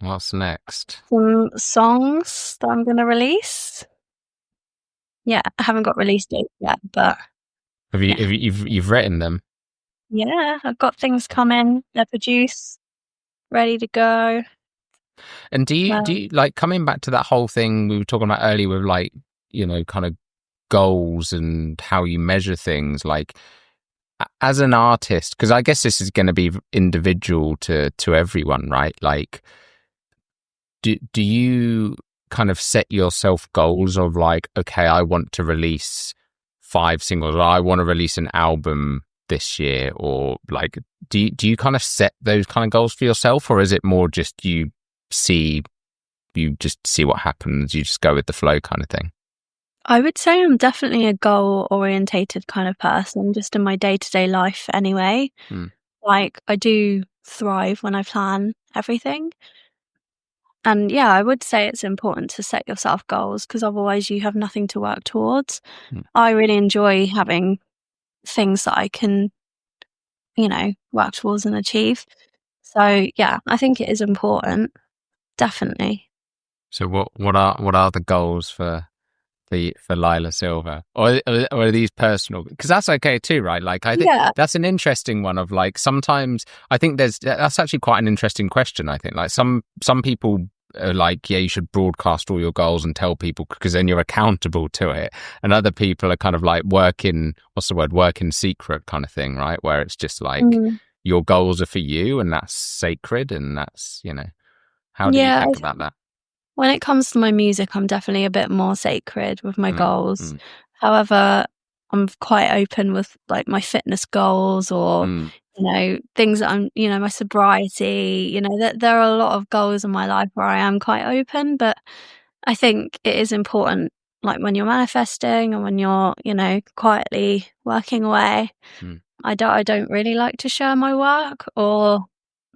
What's next? Some songs that I'm going to release. Yeah, I haven't got release dates yet, but you've written them? Yeah, I've got things coming. They're produced, ready to go. And do you like, coming back to that whole thing we were talking about earlier with like, you know, kind of goals and how you measure things, like as an artist, because I guess this is going to be individual to everyone, right? Like, do you kind of set yourself goals of like, okay, I want to release 5 singles, or I want to release an album this year, or like, do you kind of set those kind of goals for yourself, or is it more just you just see what happens, you just go with the flow kind of thing? I would say I'm definitely a goal-orientated kind of person, just in my day-to-day life anyway. Like, I do thrive when I plan everything. And yeah, I would say it's important to set yourself goals, because otherwise you have nothing to work towards. I really enjoy having things that I can, you know, work towards and achieve. So yeah, I think it is important, definitely. So what are the goals for Lyla Sylva, or are these personal? Because that's okay too, right? Like, I think that's an interesting one. Of like, sometimes I think that's actually quite an interesting question. I think like some people are like, yeah, you should broadcast all your goals and tell people, because then you're accountable to it. And other people are kind of like work in secret kind of thing, right? Where it's just like your goals are for you and that's sacred, and that's, you know, how do you think about that? When it comes to my music, I'm definitely a bit more sacred with my goals. However, I'm quite open with like my fitness goals, or you know, things that I'm, you know, my sobriety. You know, that there are a lot of goals in my life where I am quite open. But I think it is important, like when you're manifesting and when you're, you know, quietly working away. I don't really like to share my work, or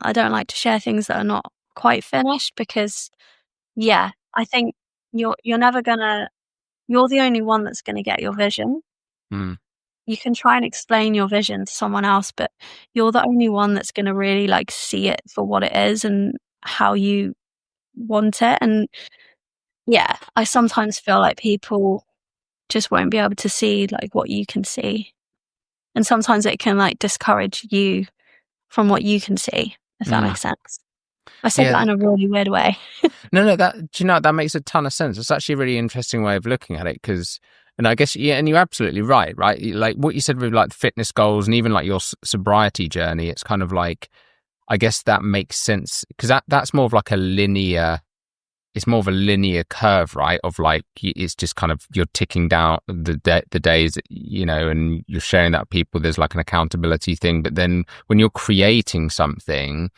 I don't like to share things that are not quite finished, because yeah, I think you're the only one that's gonna get your vision. You can try and explain your vision to someone else, but you're the only one that's gonna really like see it for what it is and how you want it. And yeah, I sometimes feel like people just won't be able to see like what you can see. And sometimes it can like discourage you from what you can see, if that makes sense. I said that in a really weird way. No, do you know, that makes a ton of sense. It's actually a really interesting way of looking at it, because, and I guess, yeah, and you're absolutely right? Like what you said with like fitness goals and even like your sobriety journey, it's kind of like, I guess that makes sense, because that's more of like a linear curve, right? Of like, it's just kind of, you're ticking down the days, you know, and you're sharing that with people. There's like an accountability thing. But then when you're creating something,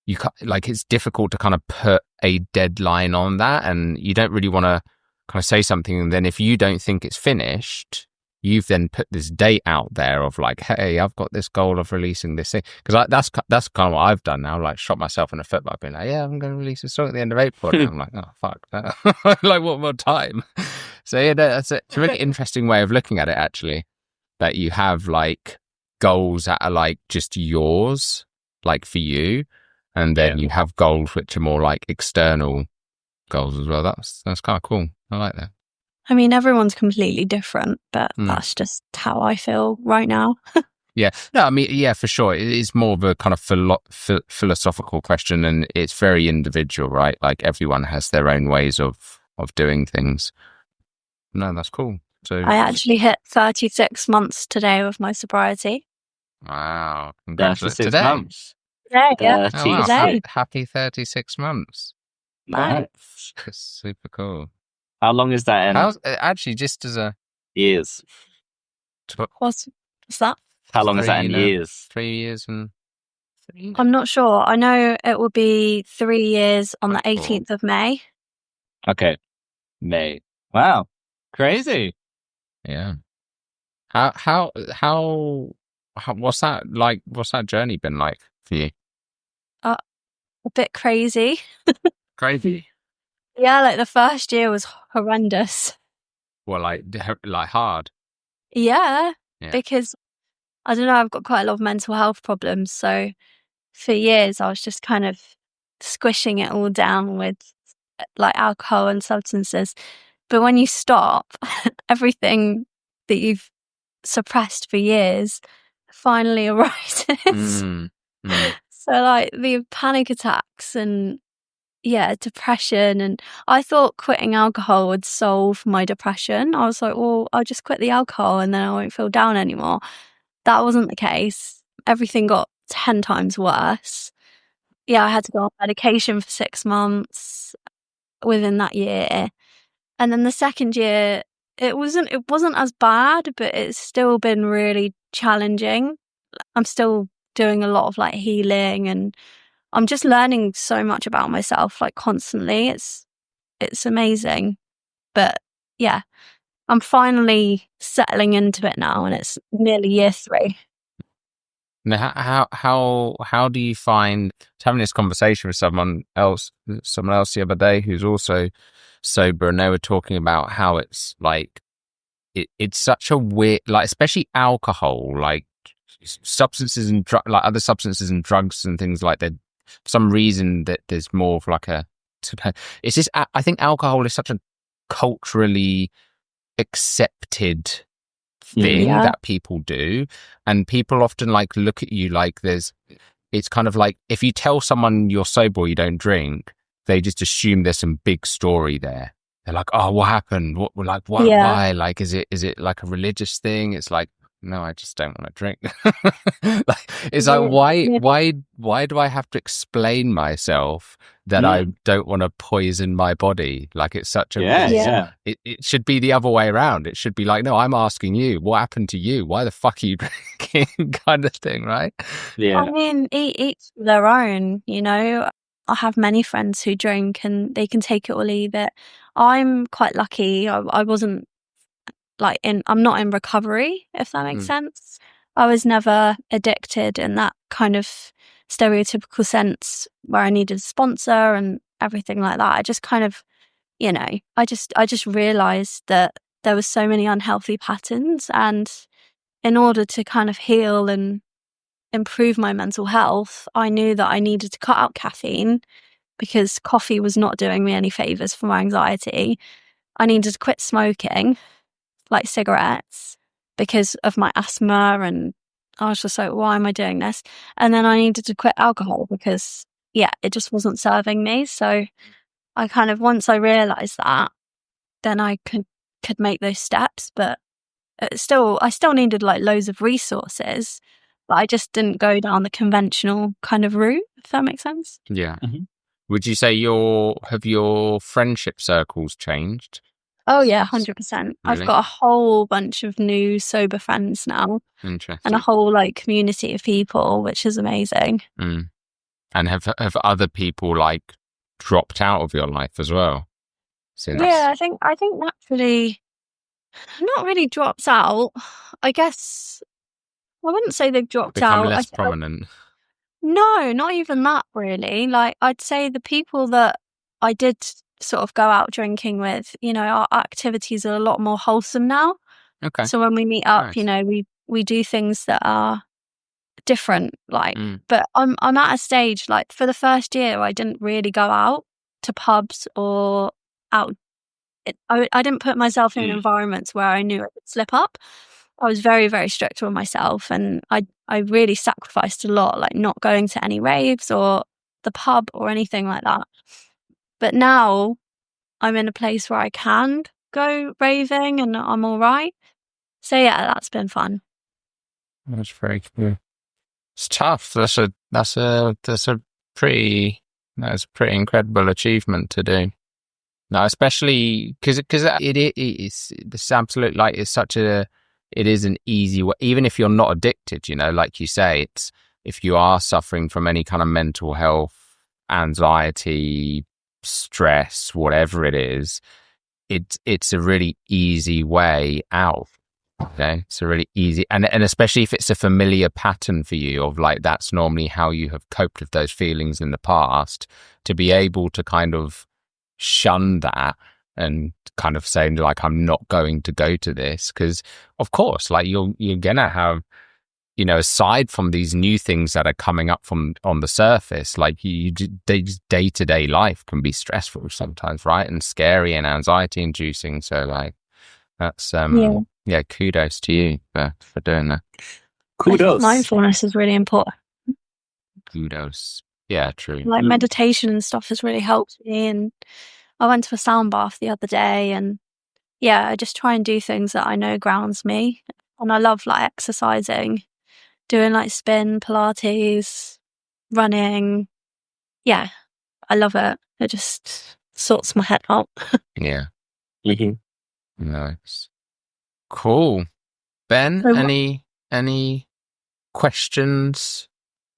you like, it's difficult to kind of put a deadline on that, and you don't really want to kind of say something, and then if you don't think it's finished, you've then put this date out there of like, hey, I've got this goal of releasing this thing. Because that's kind of what I've done now, like shot myself in the foot by being like, yeah, I'm going to release a song at the end of April. And I'm like, oh fuck, like what more time? So yeah, it's a really interesting way of looking at it, actually, that you have like goals that are like just yours, like for you. And then you have goals which are more like external goals as well. That's kind of cool. I like that. I mean, everyone's completely different, but that's just how I feel right now. Yeah. No, I mean, yeah, for sure. It is more of a kind of philosophical question, and it's very individual, right? Like everyone has their own ways of doing things. No, that's cool. So I actually hit 36 months today with my sobriety. Wow. Congratulations. Today. Months. Today, yeah. Oh, wow. Today. Happy 36 months. Nice. That's super cool. How long is that in? Actually, just as a... Years. What's that? How long is that in years? 3 years and... I'm not sure. I know it will be 3 years on the 18th of May. Okay. May. Wow. Crazy. Yeah. How what's that like? What's that journey been like for you? A bit crazy. Crazy? Yeah, like the first year was horrendous. Well, like hard? Yeah, because I don't know, I've got quite a lot of mental health problems. So for years, I was just kind of squishing it all down with like alcohol and substances. But when you stop, everything that you've suppressed for years finally arises. So like the panic attacks and depression. And I thought quitting alcohol would solve my depression. I was like, well, I'll just quit the alcohol and then I won't feel down anymore. That wasn't the case. Everything got 10 times worse. Yeah, I had to go on medication for 6 months within that year. And then the second year, it wasn't as bad, but it's still been really challenging. I'm still doing a lot of like healing, and I'm just learning so much about myself, like constantly. It's amazing. But yeah, I'm finally settling into it now, and it's nearly year 3. Now, how do you find having this conversation with someone else the other day who's also sober, and they were talking about how it's like it's such a weird, like, especially alcohol, like substances and like other substances and drugs and things like that. For some reason that there's more of like it's just, I think alcohol is such a culturally accepted thing that people do, and people often like look at you like it's kind of like if you tell someone you're sober or you don't drink, they just assume there's some big story there. They're like, oh, what happened? Why? Like, is it like a religious thing? It's like, no, I just don't want to drink. Like, it's like, why do I have to explain myself that I don't want to poison my body? Like, it's such a It should be the other way around. It should be like, no, I'm asking you, what happened to you? Why the fuck are you drinking? Kind of thing, right? Yeah. I mean, each their own. You know, I have many friends who drink and they can take it or leave it. I'm quite lucky. I wasn't like I'm not in recovery, if that makes sense. I was never addicted in that kind of stereotypical sense where I needed a sponsor and everything like that. I just kind of, you know, I just realized that there was so many unhealthy patterns, and in order to kind of heal and improve my mental health, I knew that I needed to cut out caffeine because coffee was not doing me any favors for my anxiety. I needed to quit smoking, like cigarettes, because of my asthma, and I was just like, why am I doing this? And then I needed to quit alcohol because it just wasn't serving me. So I kind of, once I realized that, then I could make those steps. But I still needed like loads of resources, but I just didn't go down the conventional kind of route, if that makes sense. Yeah. Mm-hmm. Would you say have your friendship circles changed? Oh yeah, 100%. Really? I've got a whole bunch of new sober friends now. Interesting. And a whole like community of people, which is amazing. Mm. And have other people like dropped out of your life as well? I think naturally, not really dropped out. I guess I wouldn't say they've dropped out. Become less prominent. No, not even that really. Like, I'd say the people that I did sort of go out drinking with, you know, our activities are a lot more wholesome now. Okay. So when we meet up, you know, we do things that are different, like, but I'm at a stage, like, for the first year, I didn't really go out to pubs or out. I didn't put myself in environments where I knew I would slip up. I was very, very strict with myself, and I really sacrificed a lot, like not going to any raves or the pub or anything like that. But now I'm in a place where I can go raving and I'm all right. So yeah, that's been fun. That's very cool. It's tough. That's a pretty incredible achievement to do. No, especially because it's absolute, like, it is an easy way, even if you're not addicted, you know, like you say, it's, if you are suffering from any kind of mental health, anxiety, stress, whatever it is, it's a really easy way out. Okay, it's a really easy, and especially if it's a familiar pattern for you of like, that's normally how you have coped with those feelings in the past, to be able to kind of shun that and kind of saying like, I'm not going to go to this, because of course, like, you're gonna have, you know, aside from these new things that are coming up from on the surface, like day-to-day life can be stressful sometimes, right, and scary and anxiety inducing. So like, that's kudos to you for doing that. Kudos. Mindfulness is really important. Kudos. Yeah, true. Like meditation and stuff has really helped me. And I went to a sound bath the other day, and yeah, I just try and do things that I know grounds me. And I love like exercising, doing like spin, Pilates, running. Yeah, I love it. It just sorts my head out. Yeah. Mm-hmm. Nice. Cool. Ben, So any questions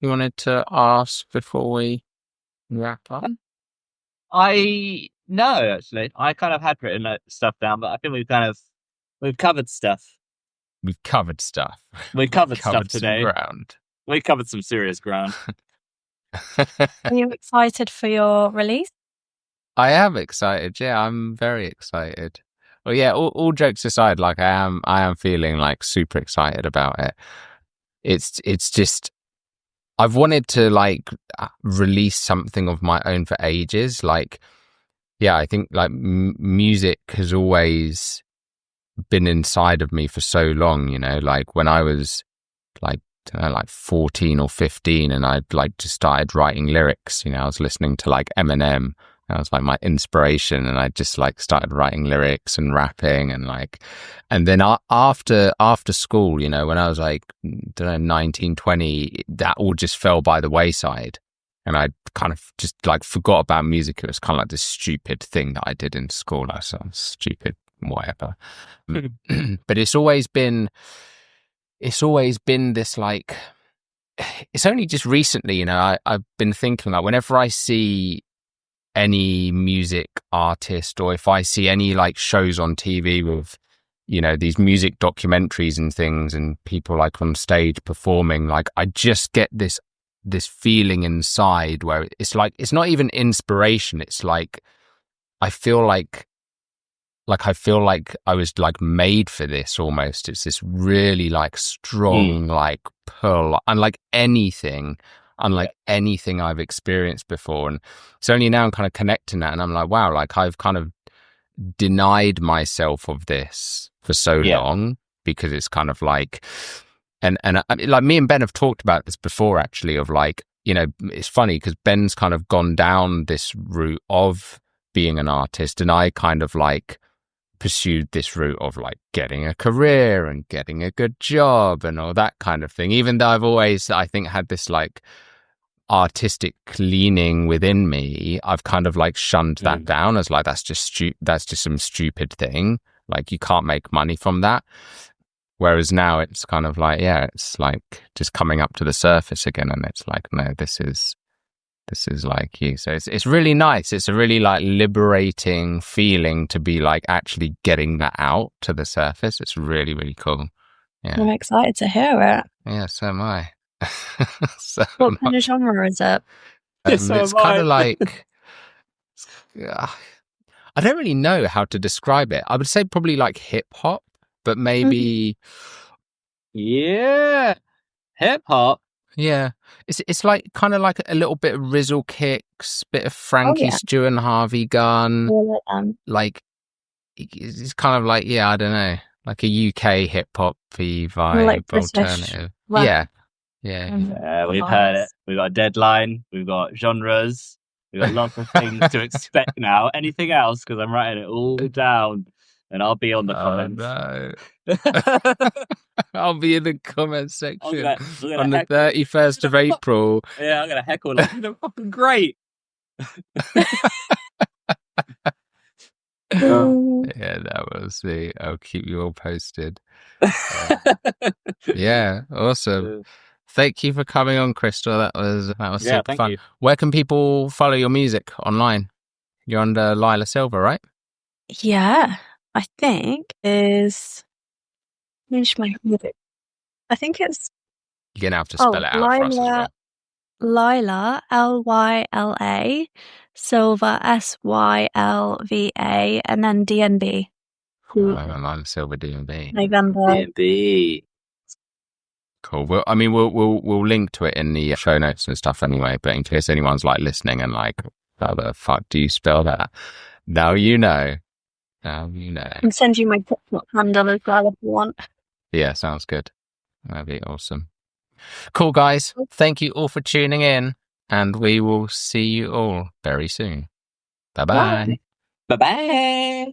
you wanted to ask before we wrap up? No, actually, I kind of had written stuff down, but I think we've covered stuff. We've covered stuff. We covered stuff some today. Ground. We covered some serious ground. Are you excited for your release? I am excited. Yeah, I'm very excited. Well, yeah, all jokes aside, like I am feeling like super excited about it. It's just, I've wanted to like release something of my own for ages. Like, yeah, I think like music has always been inside of me for so long, you know, like when I was like, I don't know, like 14 or 15 and I'd like just started writing lyrics, you know, I was listening to like Eminem. That was like my inspiration, and I just like started writing lyrics and rapping and then after school, you know, when I was like, I don't know, 19, 20, that all just fell by the wayside, and I kind of just like forgot about music. It was kind of like this stupid thing that I did in school. I was stupid, whatever. But it's always been this like, it's only just recently, you know, I've been thinking like whenever I see any music artist, or if I see any like shows on TV with, you know, these music documentaries and things and people like on stage performing, like I just get this feeling inside where it's like, it's not even inspiration. It's like, I feel like I was like made for this almost. It's this really like strong, like pull, unlike anything I've experienced before. And it's only now I'm kind of connecting that, and I'm like, wow, like I've kind of denied myself of this for so long, because it's kind of like, and like me and Ben have talked about this before actually, of like, you know, it's funny because Ben's kind of gone down this route of being an artist, and I kind of like pursued this route of like getting a career and getting a good job and all that kind of thing, even though I've always, I think, had this like artistic leaning within me. I've kind of like shunned that down as like, that's just some stupid thing, like you can't make money from that. Whereas now it's kind of like, yeah, it's like just coming up to the surface again, and it's like, no, this is like you. So it's really nice. It's a really like liberating feeling to be like actually getting that out to the surface. It's really, really cool. Yeah. I'm excited to hear it. Yeah, so am I. What kind of genre is it? It's kind of like, I don't really know how to describe it. I would say probably like hip hop, but maybe hip hop. Yeah, it's like kind of like a little bit of Rizzle kicks, bit of Frankie Stew and Harvey Gunn. Like it's kind of like, yeah, I don't know, like a UK hip hop vibe, like alternative. Yeah. We've heard it. We've got a deadline. We've got genres. We've got lots of things to expect now. Anything else? Because I'm writing it all down, and I'll be on the comments. No. I'll be in the comments section I'm gonna on the 31st of April. Yeah, I'm gonna heckle like, they're fucking great. Yeah, that will see. I'll keep you all posted. Yeah, awesome. Thank you for coming on, Crystal. That was super fun. You. Where can people follow your music online? You're under Lyla Sylva, right? Yeah, I think is. I think it's. You're gonna have to spell it out for us as well. Lyla, Lyla, Sylva, Sylva, and then DNB. Lyla Sylva, DNB. November. DNB. Cool. Well, I mean, we'll link to it in the show notes and stuff anyway. But in case anyone's like listening and like, how the fuck do you spell that? Now you know. And send you my TikTok handle as well if you want. Yeah, sounds good. That'd be awesome. Cool, guys. Thank you all for tuning in. and we will see you all very soon. Bye-bye. Bye-bye.